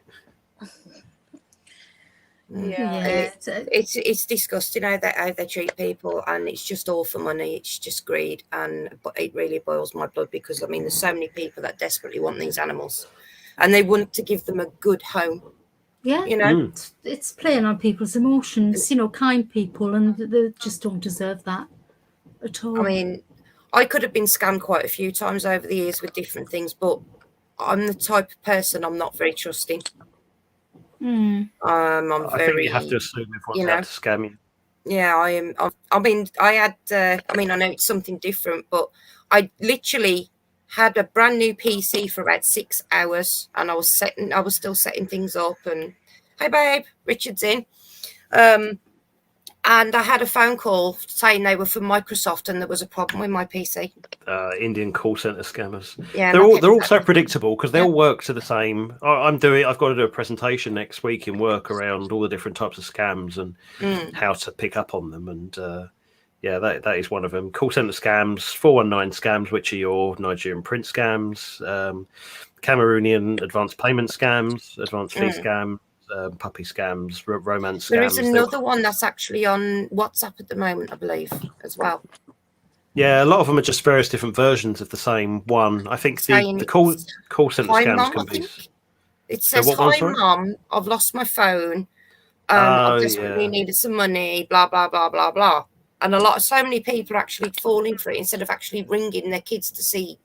Yeah. It's disgusting how they treat people, and it's just all for money. It's just greed, but it really boils my blood because, I mean, there's so many people that desperately want these animals and they want to give them a good home. Yeah, it's playing on people's emotions, kind people, and they just don't deserve that at all. I mean, I could have been scammed quite a few times over the years with different things, but I'm the type of person, I'm not very trusting. I think you have to assume everyone's out to scam you. Yeah, I am. I mean, I know it's something different, but I literally had a brand new PC for about 6 hours, and I was still setting things up. And hey, babe, Richard's in. And I had a phone call saying they were from Microsoft and there was a problem with my PC. Indian call center scammers. Yeah, they're all so predictable because they all work to the same. I've got to do a presentation next week in work around all the different types of scams and how to pick up on them. And that is one of them. Call center scams, 419 scams, which are your Nigerian print scams, Cameroonian advanced payment scams, advanced fee scams, puppy scams, romance scams. There is another one that's actually on WhatsApp at the moment, I believe, as well. Yeah, a lot of them are just various different versions of the same one. I think the call center Hi, scams Mum, can I be. think. It says, what one, "Hi, sorry? Mum, I've lost my phone. Oh, I desperately yeah. needed some money, blah, blah, blah, blah, blah." And so many people are actually falling for it instead of actually ringing their kids to see,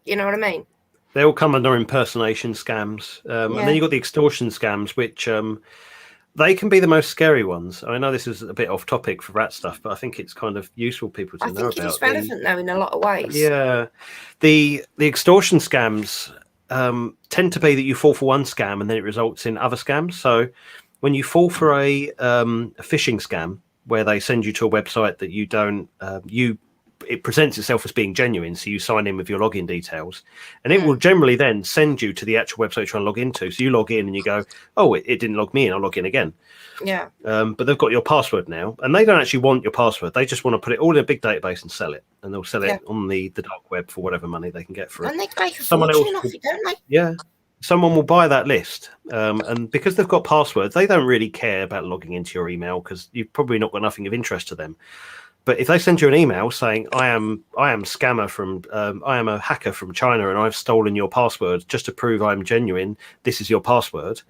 you know what I mean? They all come under impersonation scams. And then you've got the extortion scams, which they can be the most scary ones. I know this is a bit off topic for rat stuff, but I think it's kind of useful for people to know about. I think it is relevant, though, in a lot of ways. Yeah. The extortion scams tend to be that you fall for one scam and then it results in other scams. So when you fall for a phishing scam where they send you to a website that you don't, it presents itself as being genuine, so you sign in with your login details, and it will generally then send you to the actual website you're trying to log into. So you log in and you go, oh, it didn't log me in, I'll log in again. Yeah. But they've got your password now, and they don't actually want your password. They just want to put it all in a big database and sell it, and they'll sell it on the dark web for whatever money they can get for it. And they make a fortune off it, don't they? Yeah. Someone will buy that list, and because they've got passwords, they don't really care about logging into your email because you've probably not got nothing of interest to them. But if they send you an email saying, I am scammer from, I am a hacker from China and I've stolen your password just to prove I'm genuine, this is your password.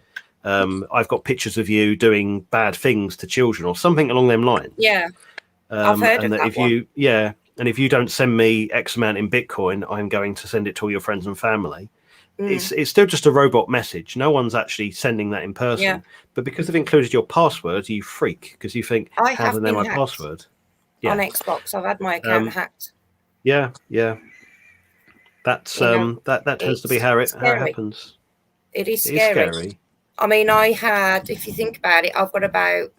I've got pictures of you doing bad things to children or something along them lines. Yeah. I've heard and of that one. And if you don't send me X amount in Bitcoin, I'm going to send it to all your friends and family. It's still just a robot message. No one's actually sending that in person. Yeah. But because they've included your password, you freak because you think, how do they know my password? On Xbox, I've had my account hacked. Yeah. That's that tends to be how it happens. It is scary. I mean, if you think about it, I've got about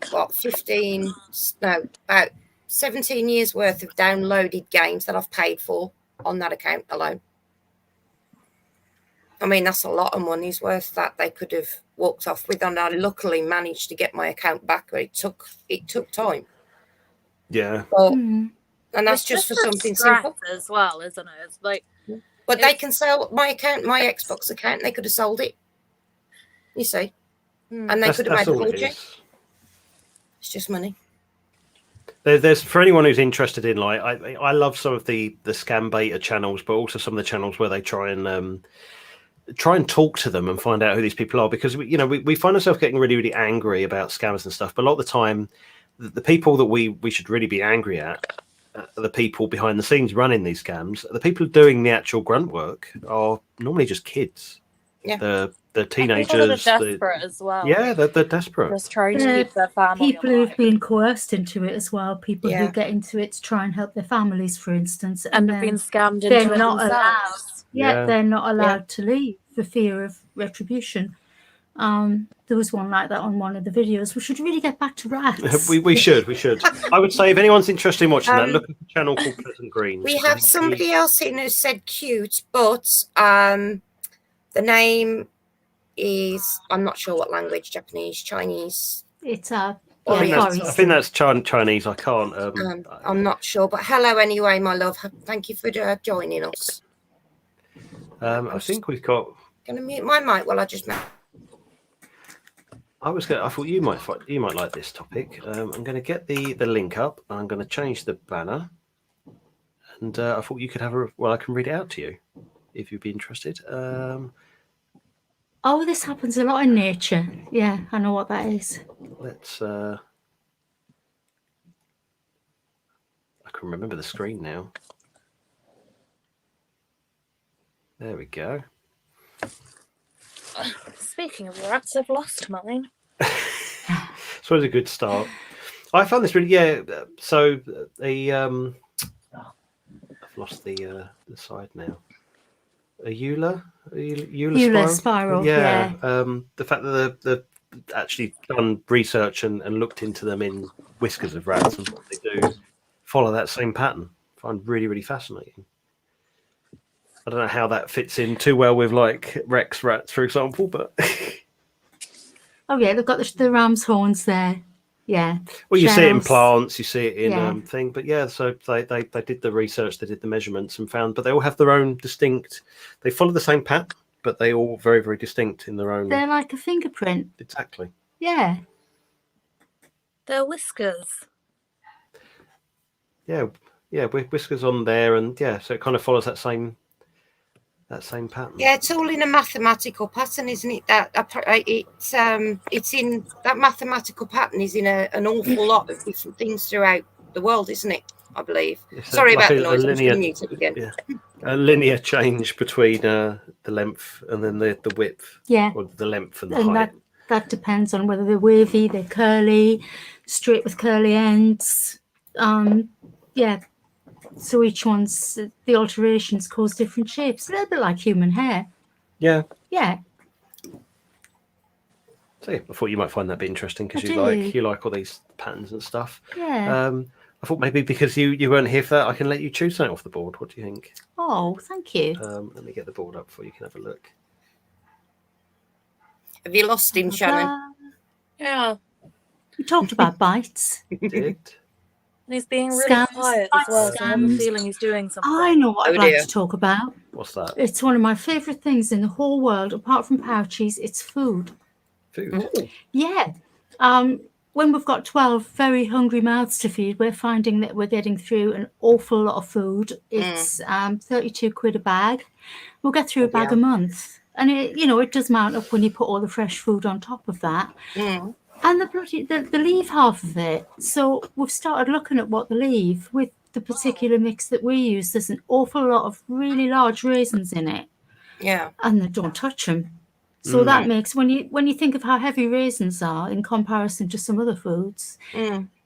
17 years worth of downloaded games that I've paid for on that account alone. I mean, that's a lot of money's worth that they could have walked off with, and I luckily managed to get my account back, but it took time. Yeah. And that's just for something simple as well, isn't it? It's like, but they can sell my Xbox account. They could have sold it. You see, and they could have made a fortune. It's just money. There's for anyone who's interested in, like, I love some of the scam beta channels, but also some of the channels where they try and talk to them and find out who these people are, because we find ourselves getting really, really angry about scammers and stuff. But a lot of the time, the people that we should really be angry at, the people behind the scenes running these scams, the people doing the actual grunt work are normally just kids. Yeah. The teenagers. People are desperate as well. Yeah, they're desperate. Just trying to keep their family People who've been coerced into it as well. People who get into it to try and help their families, for instance, and have been scammed into it not themselves. They're not allowed to leave for fear of retribution. There was one like that on one of the videos. We should really get back to rats. we should. I would say if anyone's interested in watching that, look at the channel called Pleasant Greens. We have somebody else in who said cute, but the name is, I'm not sure what language, Japanese, Chinese. It's I think that's Chinese. I can't. I'm not sure, but hello anyway, my love. Thank you for joining us. I think we've got. Going to mute my mic while I just. I thought you might like this topic. I'm going to get the link up, and I'm going to change the banner. And I thought you could have I can read it out to you, if you'd be interested. Oh, this happens a lot in nature. Yeah, I know what that is. Let's. I can remember the screen now. There we go. Speaking of rats, I've lost mine. So it's a good start. I found this really, so I've lost the side now. A Euler spiral. Yeah. The fact that they've actually done research and looked into them in whiskers of rats and what they do follow that same pattern. I find really, really fascinating. I don't know how that fits in too well with like Rex rats, for example, but oh yeah, they've got the ram's horns there. Yeah. Well, you see it in plants, you see it in thing, but yeah. So they did the research, they did the measurements, and found, but they all have their own distinct. They follow the same pattern. but they all very, very distinct in their own. They're like a fingerprint. Exactly. Yeah. They're whiskers. Yeah, whiskers on there, and so it kind of follows that same pattern. Yeah, it's all in a mathematical pattern, isn't it? It's in that mathematical pattern is in an awful lot of different things throughout the world, isn't it? I believe. Sorry about the noise. I'm just going to mute it again. Yeah, a linear change between the length and then the width. Yeah. Or the length and the height. That depends on whether they're wavy, they're curly, straight with curly ends. Yeah. So each one's, the alterations cause different shapes. A little bit like human hair. Yeah. Yeah. So I thought you might find that a bit interesting because you like all these patterns and stuff. Yeah. I thought maybe because you weren't here for that, I can let you choose something off the board. What do you think? Oh, thank you. Let me get the board up so you can have a look. Have you lost him, Shannon? Yeah. We talked about bites. We did. And he's being really quiet as well, so I have a feeling he's doing something. I know what I'd like to talk about. What's that? It's one of my favourite things in the whole world, apart from Pouchies, it's food. Food? Yeah. When we've got 12 very hungry mouths to feed, we're finding that we're getting through an awful lot of food. It's 32 quid a bag. We'll get through a bag a month. And, it does mount up when you put all the fresh food on top of that. Mm. And the leave half of it. So we've started looking at what they leave with the particular mix that we use. There's an awful lot of really large raisins in it. Yeah. And they don't touch them. So that makes, when you think of how heavy raisins are in comparison to some other foods,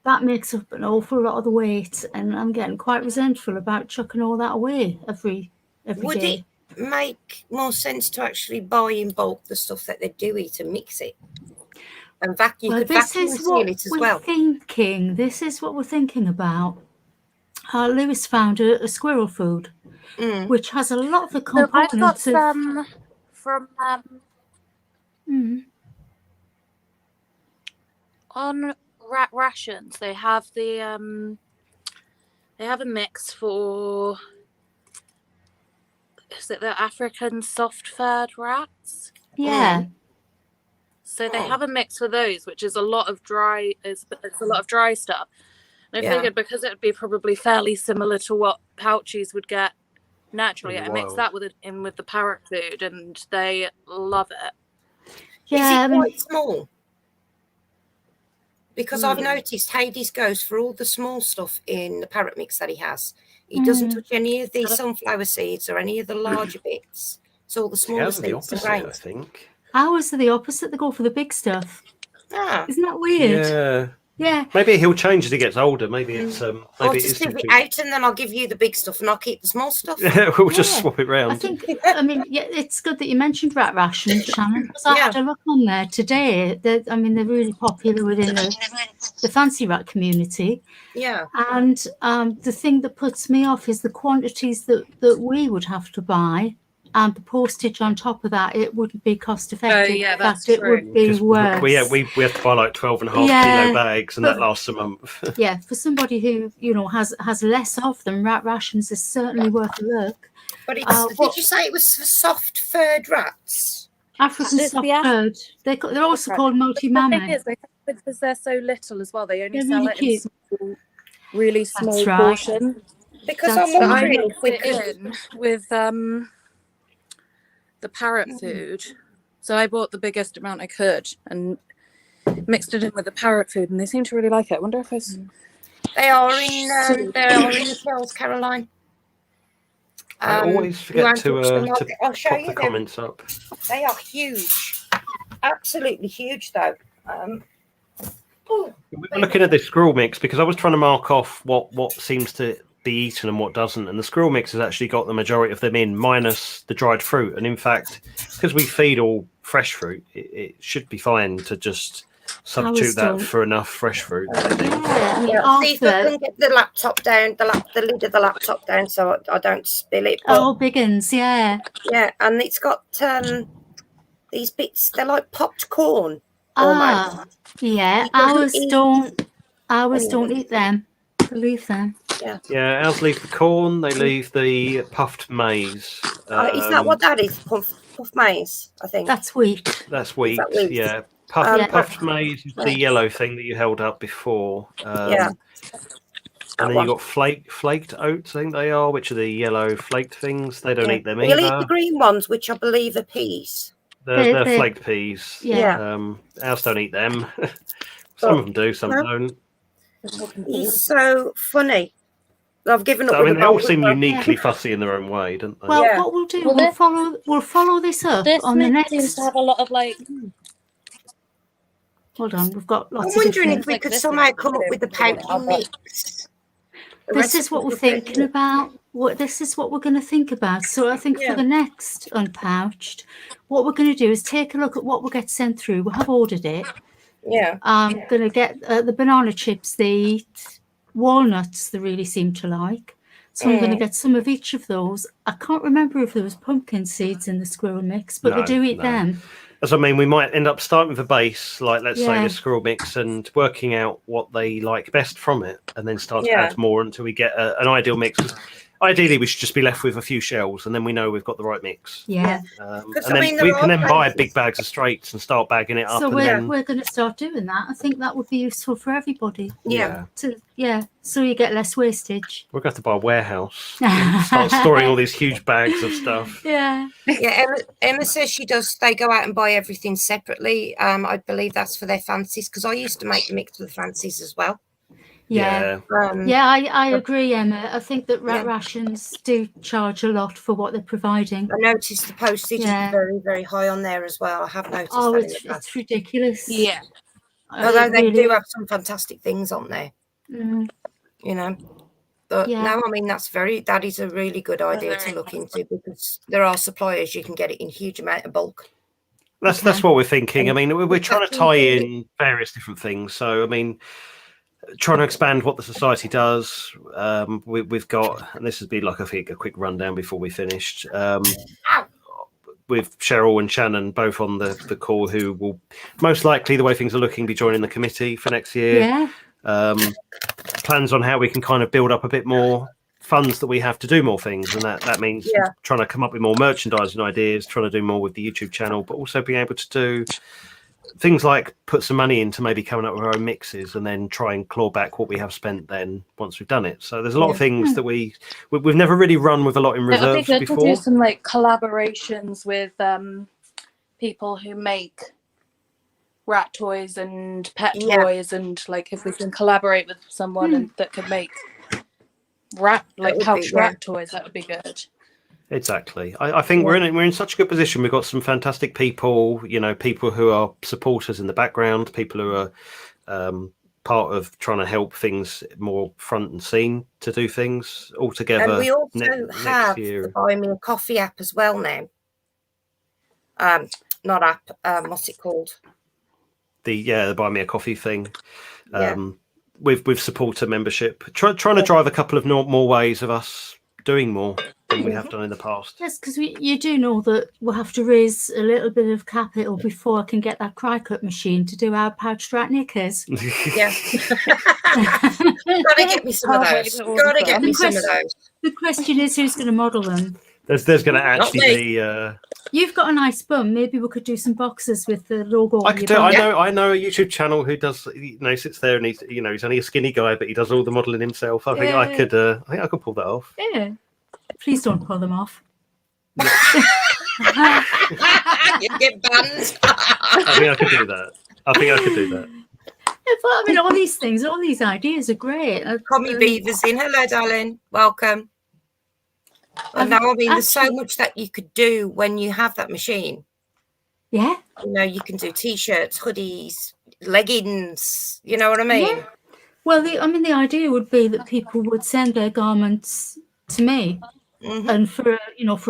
that makes up an awful lot of the weight. And I'm getting quite resentful about chucking all that away every Would day. it make more sense to actually buy in bulk the stuff that they do eat and mix it? And vacuum seal it as well. This is what we're thinking about. Lewis found a squirrel food, which has a lot of the components. I've got some from on rat rations. They have they have a mix for, is it the African soft-furred rats? Yeah. So they have a mix for those, which is a lot of dry. It's a lot of dry stuff. And I figured because it would be probably fairly similar to what Pouchies would get naturally, I mixed that with the parrot food, and they love it. Yeah, is it quite small? Because I've noticed Hades goes for all the small stuff in the parrot mix that he has. He doesn't touch any of the sunflower seeds or any of the larger bits. It's all the smaller seeds and grains. I think. Ours are the opposite. They go for the big stuff. Isn't that weird? Yeah. Yeah. Maybe he'll change as he gets older. Maybe it's I'll just leave it out, and then I'll give you the big stuff, and I'll keep the small stuff. We'll just swap it round. I think. It's good that you mentioned rat rations, Shannon, because I had a look on there today. They're really popular within the fancy rat community. Yeah. And the thing that puts me off is the quantities that we would have to buy. And the postage on top of that, it wouldn't be cost effective. Oh, yeah, in that's fact, true. It would be worse. We have to buy like 12.5 kilo bags, and that lasts a month. Yeah, for somebody who has less of them, rat rations is certainly worth a look. But did you say it was for soft furred rats? African soft furred. They're also called multi-mammoth. Because they're so little as well, they only They're sell really it cute. in small, really small right. portion. Because That's I'm I wondering mixed it in with the parrot food. So I bought the biggest amount I could and mixed it in with the parrot food, and they seem to really like it. I wonder if they are in the shells, Caroline. I always forget to I'll show pop you the comments up. They are huge, absolutely huge, though. We were looking at the squirrel mix because I was trying to mark off what seems to be eaten and what doesn't, and the squirrel mix has actually got the majority of them in, minus the dried fruit. And in fact, because we feed all fresh fruit, it should be fine to just substitute that for enough fresh fruit. See if I can get the laptop down, the lid of the laptop down, so I don't spill it. Oh, big uns, yeah. Yeah, and it's got these bits. They're like popped corn. Almost. Yeah. Ours don't eat them. They leave them. Yeah, ours leave the corn. They leave the puffed maize. Is that what that is? puff maize, I think. That's wheat. That's wheat. wheat? Yeah. Yeah. Puffed maize is the yellow thing that you held up before. Yeah. And then you got flaked oats, I think they are, which are the yellow flaked things. They don't eat them either. You'll eat the green ones, which I believe are peas. They're flaked peas. Yeah. Ours don't eat them. Some of them do, some don't. He's so funny. I've given up. I mean, they all seem uniquely fussy in their own way, don't they? Well, what we'll do, we'll follow this up on the next. Seems to have a lot of like. Hold on, we've got lots. I'm wondering if we could somehow come up with the pouchie mix. This is what we're thinking about. This is what we're going to think about. So I think for the next Unpouched, what we're going to do is take a look at what will get sent through. We have ordered it. Yeah. I'm going to get the banana chips they eat, walnuts they really seem to like. So I'm going to get some of each of those. I can't remember if there was pumpkin seeds in the squirrel mix, but they do eat them. As I mean, we might end up starting with a base, like let's say the squirrel mix, and working out what they like best from it, and then start to add more until we get an ideal mix. Ideally, we should just be left with a few shells, and then we know we've got the right mix. Yeah. And then we can then buy big bags of straights and start bagging it up. So we're going to start doing that. I think that would be useful for everybody. Yeah. So you get less wastage. We're going to have to buy a warehouse. Start storing all these huge bags of stuff. Yeah. Yeah. Emma says she does. They go out and buy everything separately. I believe that's for their fancies, because I used to make the mix for the fancies as well. Yeah. I agree, Emma. I think that rations do charge a lot for what they're providing. I noticed the postage is very, very high on there as well. I have noticed that. It's ridiculous. Yeah. Although they do have some fantastic things on there. Mm. You know. But no, I mean that is a really good idea to look into, because there are suppliers you can get it in huge amount of bulk. That's what we're thinking. I mean, we're trying to tie in various different things. So, I mean, trying to expand what the society does. We've got, and this would be like a quick rundown before we finished. With Cheryl and Shannon both on the call, who will most likely, the way things are looking, be joining the committee for next year. Yeah. Plans on how we can kind of build up a bit more funds that we have to do more things, and that means trying to come up with more merchandising ideas, trying to do more with the YouTube channel, but also being able to do things like put some money into maybe coming up with our own mixes, and then try and claw back what we have spent then once we've done it. So there's a lot of things that we've never really run with a lot in reserve before. We could do some like collaborations with people who make rat toys and pet toys, and like if we can collaborate with someone that could make pouch rat toys, that would be good. Exactly. I think we're in such a good position. We've got some fantastic people, people who are supporters in the background, people who are part of trying to help things more front and seen to do things all together. And we also have the Buy Me a Coffee app as well now. Not app, what's it called? The Buy Me a Coffee thing. With supporter membership. Trying to drive a couple of more ways of us doing more than we have done in the past. Yes, because you do know that we'll have to raise a little bit of capital before I can get that cry cut machine to do our pouched rat knickers. Yeah. Gotta get me some of those. The question is, who's going to model them? There's going to actually be. You've got a nice bum. Maybe we could do some boxes with the logo. I could do. I know a YouTube channel who does. Sits there and he's only a skinny guy, but he does all the modelling himself. I think I could pull that off. Yeah. Please don't pull them off. You get banned. I think I could do that. Yeah, but I mean, all these ideas are great. Commie Beaver's in. Hello, darling. Welcome. And now, there's so much that you could do when you have that machine. Yeah. You can do T-shirts, hoodies, leggings. You know what I mean? Yeah. Well, the idea would be that people would send their garments to me, and for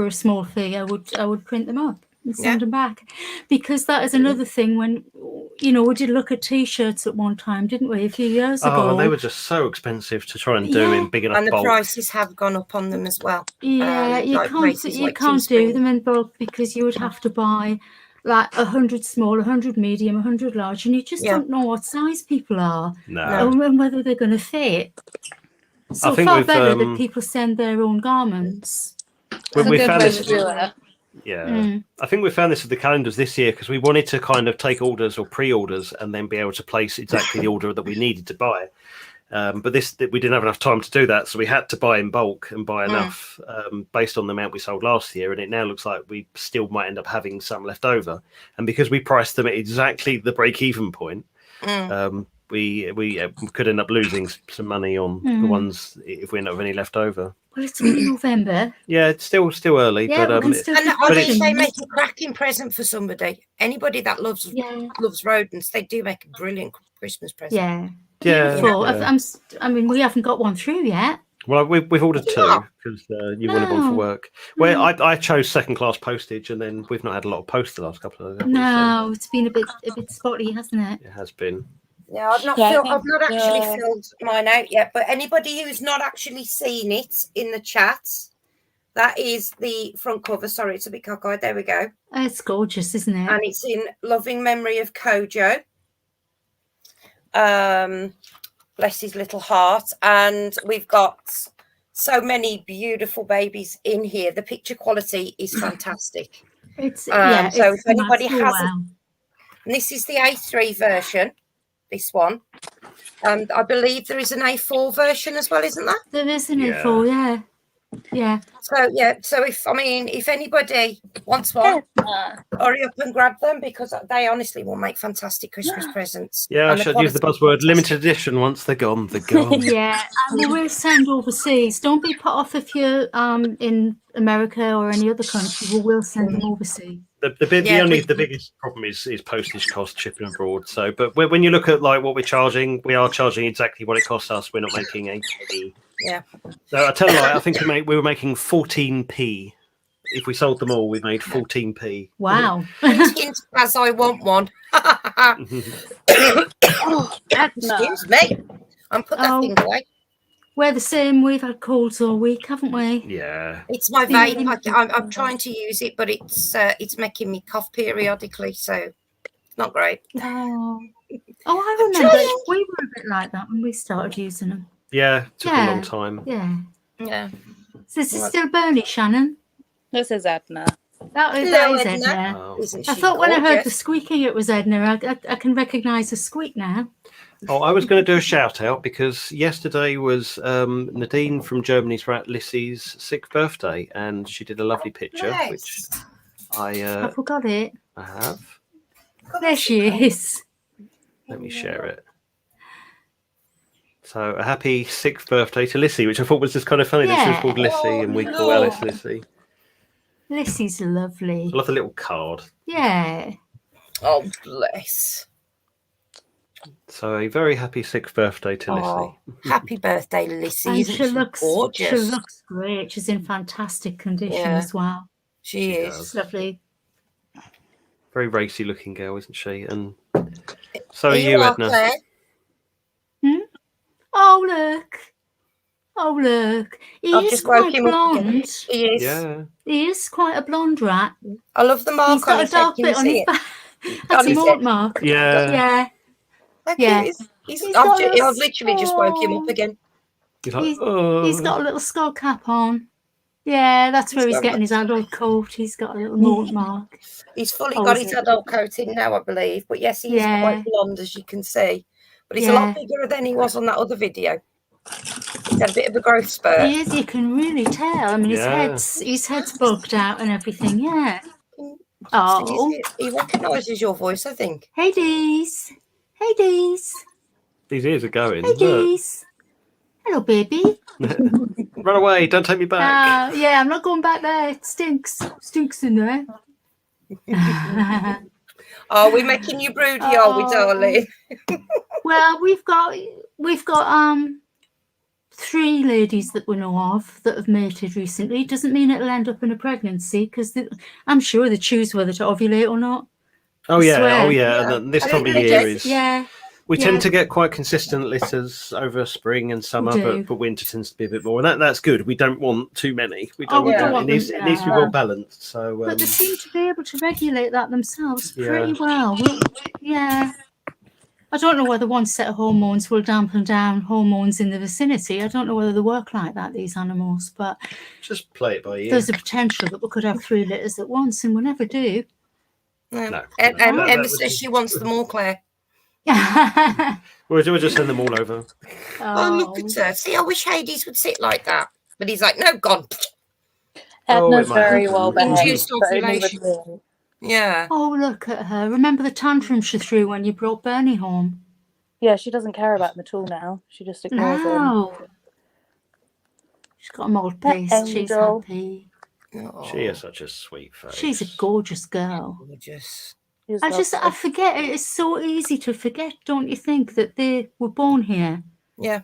a small fee, I would print them up and send them back, because that is another thing. When we did look at T-shirts at one time, didn't we, a few years ago? Oh, they were just so expensive to try and do in big enough bulk. And the prices have gone up on them as well. Yeah, you can't do them in bulk, because you would have to buy like 100 small, 100 medium, 100 large, and you just don't know what size people are, and whether they're going to fit. So far better that people send their own garments. We found this. Yeah, I think we found this with the calendars this year because we wanted to kind of take orders or pre-orders and then be able to place exactly the order that we needed to buy. But we didn't have enough time to do that, so we had to buy in bulk and buy enough based on the amount we sold last year. And it now looks like we still might end up having some left over. And because we priced them at exactly the break-even point, we could end up losing some money on the ones if we end up with any left over. Well, it's November. Yeah, it's still early, Yeah, but we can still And do I think questions. they make a cracking present for somebody. Anybody that loves rodents, they do make a brilliant Christmas present. Yeah. Yeah, Beautiful. yeah. I mean, we haven't got one through yet. Well, we've ordered Did you two not? because you wanted one for work. Well, I chose second-class postage, and then we've not had a lot of post the last couple of days. No, it's been a bit spotty, hasn't it? It has been. Yeah, I've not actually filled mine out yet. But anybody who's not actually seen it in the chat, that is the front cover. Sorry, it's a bit cockeyed. There we go. It's gorgeous, isn't it? And it's in loving memory of Kojo. Bless his little heart. And we've got so many beautiful babies in here. The picture quality is fantastic. It's so if anybody hasn't, and this is the A3 version, this one. And I believe there is an A4 version as well, isn't there? There is an A4, yeah. Yeah. So if anybody wants one, hurry up and grab them because they honestly will make fantastic Christmas presents. Yeah, I And the should use the quality buzzword is limited edition. Once they're gone, they're gone. Yeah, and we will send overseas. Don't be put off if you're in America or any other country. We will send them overseas. The biggest problem is postage cost, shipping abroad. So, but when you look at like what we're charging, we are charging exactly what it costs us. We're not making a penny. Yeah. So I tell you, I think we were making 14p. If we sold them all, we made 14p. Wow. As I want one. Excuse me. I'm put that thing away. We're the same. We've had colds all week, haven't we? Yeah. It's my vape. I'm trying to use it, but it's making me cough periodically, so it's not great. Oh, I remember we were a bit like that when we started using them. Yeah, it took a long time. Yeah. So this is still Bernie, Shannon? This is Edna. That is Edna. Oh. Isn't I she thought when I heard the gorgeous? squeaking, it was Edna. I can recognise the squeak now. Oh, I was going to do a shout out because yesterday was Nadine from Germany's rat Lissy's 6th birthday, and she did a lovely picture, which I forgot it. I have. There she is. Let me share it. So a happy 6th birthday to Lissy, which I thought was just kind of funny that she was called Lissy and we call Alice Lissy. Lissy's lovely. I love the little card. Yeah. Oh, bless. So a very happy 6th birthday to Lissy. Happy birthday, Lissy. And Isn't she looks gorgeous? She looks great. She's in fantastic condition as well. She is. It's lovely. Very racy looking girl, isn't she? And so are you, Edna. Claire? Oh, look. Oh, look. He I've is just woke quite him up again. blonde. He is. Yeah. He is quite a blonde rat. I love the mark He's got on a his head. dark Can bit you on see his it? back. On That's a his mort head. mark. Yeah. Yeah. How Yeah. cute is He's got a little I've literally just woke him up skull. again. He's like, He's got a little skull cap on. Yeah, that's where he's getting his adult coat. He's got a little mort mark. He's fully Oh, got is his it? adult coat in now, I believe. But yes, he is quite blonde, as you can see. But he's a lot bigger than he was on that other video. He's had a bit of a growth spurt. He is. You can really tell. I mean, his head's bugged out and everything. Yeah. Oh. He recognises your voice, I think. Hey, Dees. Hey, Dees. these ears are going. Hey, Look. Dees. Hello, baby. Run away! Don't take me back. Yeah, I'm not going back there. It stinks. Stinks in there. Oh, we're making you broody, are we, darling? Well, we've got 3 ladies that we know of that have mated recently. It doesn't mean it'll end up in a pregnancy because I'm sure they choose whether to ovulate or not. Oh yeah, swear. And then this I time of think they year do. is. We tend to get quite consistent litters over spring and summer, but winter tends to be a bit more, and that's good. We don't want too many. We don't want it needs to be well balanced. So, but they seem to be able to regulate that themselves Yeah. pretty well. Yeah. I don't know whether one set of hormones will dampen down hormones in the vicinity. I don't know whether they work like that, these animals, but Just play it by ear. there's a potential that we could have 3 litters at once, and we never do. No. Emma says she wants them all, Claire. We'll just send them all over. Oh, look at her. See, I wish Hades would sit like that. But he's like, no, gone. Edna's it might very happen. well behaved. Induced but only ovulation. with me. Yeah. Oh, look at her. Remember the tantrum she threw when you brought Bernie home? Yeah, she doesn't care about him at all now. She just ignores him. No. She's got a mold paste. She's angel. happy. Oh, She is such a sweet face. She's a gorgeous girl. gorgeous. She's I lovely. forget. It's so easy to forget, don't you think, that they were born here? Yeah.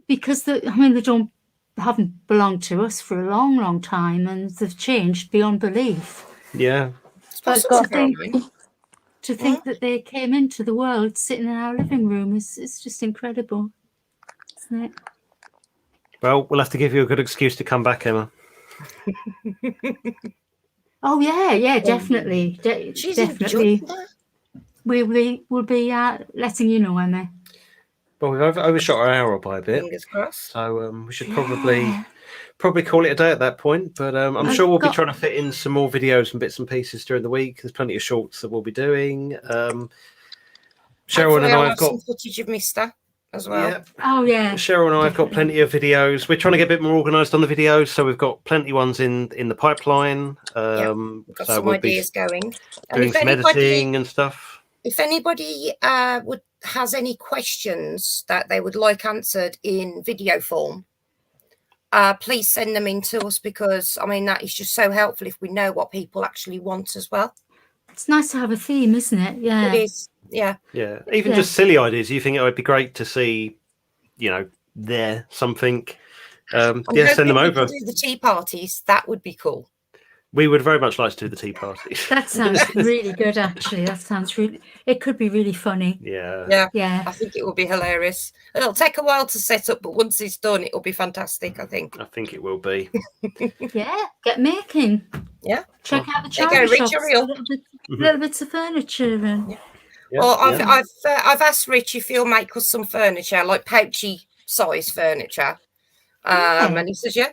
Because they haven't belonged to us for a long, long time, and they've changed beyond belief. Yeah. It's But possible, to think, Caroline. to think that they came into the world sitting in our living room is just incredible, isn't it? Well, we'll have to give you a good excuse to come back, Emma. Oh yeah, definitely, She's definitely. enjoying that. We'll be letting you know, Emma. Well, we've overshot our hour by a bit, Fingers crossed. so we should probably call it a day at that point. But I'm sure we'll be trying to fit in some more videos and bits and pieces during the week. There's plenty of shorts that we'll be doing. Cheryl and I have got some footage of Mister as well. yeah. Oh yeah. Cheryl and I have got plenty of videos. We're trying to get a bit more organised on the videos, so we've got plenty ones in the pipeline. We've got So some we'll ideas going. And doing if some anybody, editing and stuff. if anybody has any questions that they would like answered in video form, please send them in to us, because I mean that is just so helpful if we know what people actually want as well. It's nice to have a theme, isn't it? Yeah. It is. Yeah. Yeah, even Yeah. just silly ideas. You think it would be great to see, something. I'm Send them hoping we over. can do the tea parties. That would be cool. We would very much like to do the tea parties. That sounds really good, actually. It could be really funny. Yeah. Yeah. Yeah. I think it will be hilarious. It'll take a while to set up, but once it's done, it'll be fantastic, I think. I think it will be. Yeah. Get making. Yeah. Check out the There you charity go, Rich, shops. hurry up. Little bits of furniture and Yeah, Well, yeah. I've asked Rich if he'll make us some furniture, like Pouchie size furniture. And he says, yeah.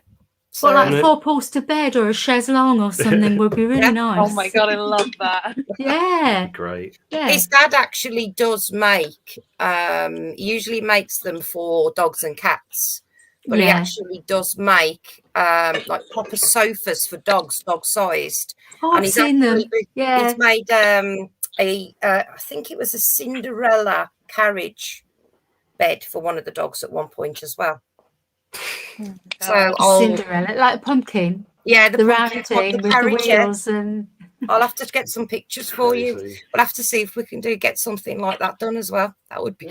So, well, like a 4-poster bed or a chaise longue or something would be really Yeah. nice. Oh my god, I love that. Yeah. Great. Yeah. his dad actually does make, he usually makes them for dogs and cats, but he Yeah. actually does make like proper sofas for dogs, dog sized. Oh, And I've he's seen them. actually- Yeah. He's made I think it was a Cinderella carriage bed for one of the dogs at one point as well. So Cinderella, like a pumpkin. yeah, The pumpkin round top, thing with the carriage, yeah. wheels and I'll have to get some pictures for you. Crazy. We'll have to see if we can get something like that done as well. That would be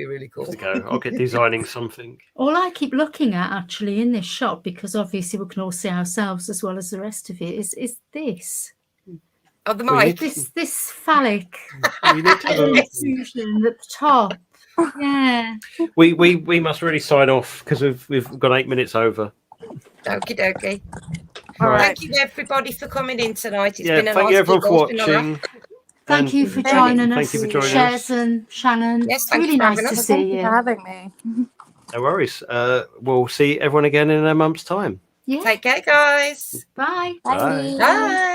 really cool. To go. I'll get designing something. all I keep looking at actually in this shop, because obviously we can all see ourselves as well as the rest of it, is this. Oh, the We mic. need- This phallic We need to have a- intrusion at the top. Yeah. we must really sign off because we've got 8 minutes over. Okie dokie. All right. Thank you everybody for coming in tonight. It's Yeah, been a thank nice you everyone gig, for it's been a laugh. watching. Thank And you for thank joining thank us, you for joining Shez us. and Shannon. Yes, thank really you for nice having to us. see Thank you you. for having me. No worries. We'll see everyone again in a month's time. Yeah. Take care, guys. Bye. Bye. Bye.